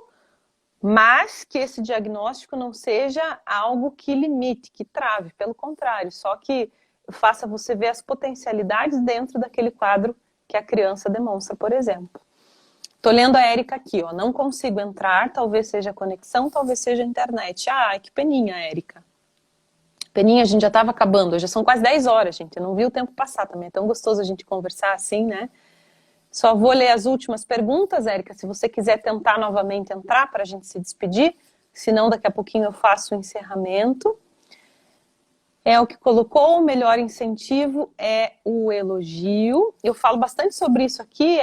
mas que esse diagnóstico não seja algo que limite, que trave. Pelo contrário, só que faça você ver as potencialidades dentro daquele quadro que a criança demonstra, por exemplo. Tô lendo a Érica aqui, ó. Não consigo entrar, talvez seja a conexão, talvez seja a internet. Ai, que peninha, Érica. Peninha, a gente já estava acabando, já são quase 10 horas, gente. Eu não vi o tempo passar também. É tão gostoso a gente conversar assim, né? Só vou ler as últimas perguntas, Érica. Se você quiser tentar novamente entrar para a gente se despedir, senão daqui a pouquinho eu faço o encerramento. O que colocou, o melhor incentivo é o elogio. Eu falo bastante sobre isso aqui,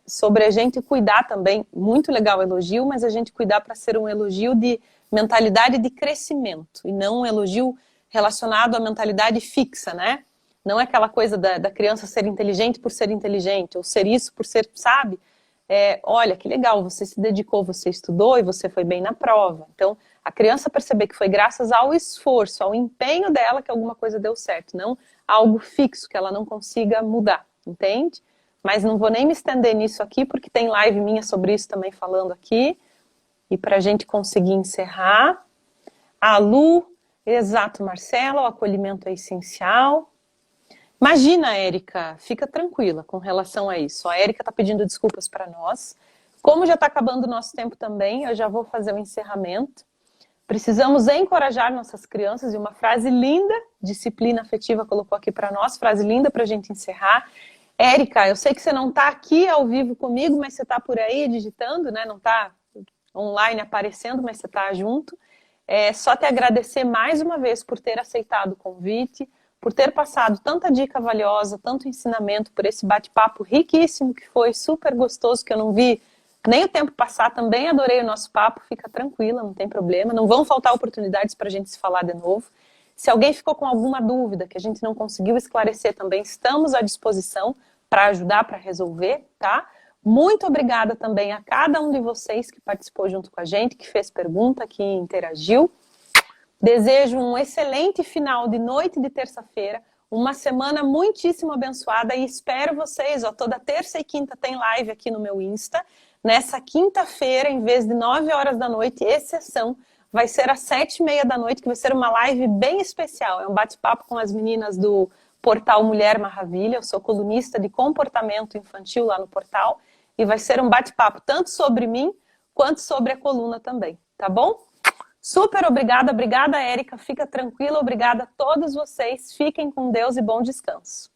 sobre a gente cuidar também. Muito legal o elogio, mas a gente cuidar para ser um elogio de mentalidade de crescimento e não um elogio relacionado à mentalidade fixa, né? Não é aquela coisa da criança ser inteligente por ser inteligente, ou ser isso por ser, sabe? Olha, que legal, você se dedicou, você estudou e você foi bem na prova. Então, a criança perceber que foi graças ao esforço, ao empenho dela que alguma coisa deu certo, não algo fixo que ela não consiga mudar, entende? Mas não vou nem me estender nisso aqui, porque tem live minha sobre isso também falando aqui. E para a gente conseguir encerrar, a Lu, exato, Marcela, o acolhimento é essencial. Imagina, Érica, fica tranquila com relação a isso. A Érica está pedindo desculpas para nós. Como já está acabando o nosso tempo também, eu já vou fazer o encerramento. Precisamos encorajar nossas crianças, e uma frase linda, Disciplina Afetiva colocou aqui para nós, frase linda para a gente encerrar. Érica, eu sei que você não está aqui ao vivo comigo, mas você está por aí digitando, né? Não está online aparecendo, mas você está junto. Só te agradecer mais uma vez por ter aceitado o convite, por ter passado tanta dica valiosa, tanto ensinamento, por esse bate-papo riquíssimo que foi, super gostoso, que eu não vi nem o tempo passar. Também adorei o nosso papo, fica tranquila, não tem problema. Não vão faltar oportunidades para a gente se falar de novo. Se alguém ficou com alguma dúvida que a gente não conseguiu esclarecer também, estamos à disposição para ajudar, para resolver, tá? Muito obrigada também a cada um de vocês que participou junto com a gente, que fez pergunta, que interagiu. Desejo um excelente final de noite de terça-feira, uma semana muitíssimo abençoada e espero vocês, toda terça e quinta tem live aqui no meu Insta. Nessa quinta-feira, em vez de 9 horas da noite, exceção, vai ser às 7h30 da noite, que vai ser uma live bem especial. É um bate-papo com as meninas do portal Mulher Maravilha. Eu sou colunista de comportamento infantil lá no portal e vai ser um bate-papo tanto sobre mim quanto sobre a coluna também, tá bom? Super obrigada, Érica, fica tranquila, obrigada a todos vocês, fiquem com Deus e bom descanso.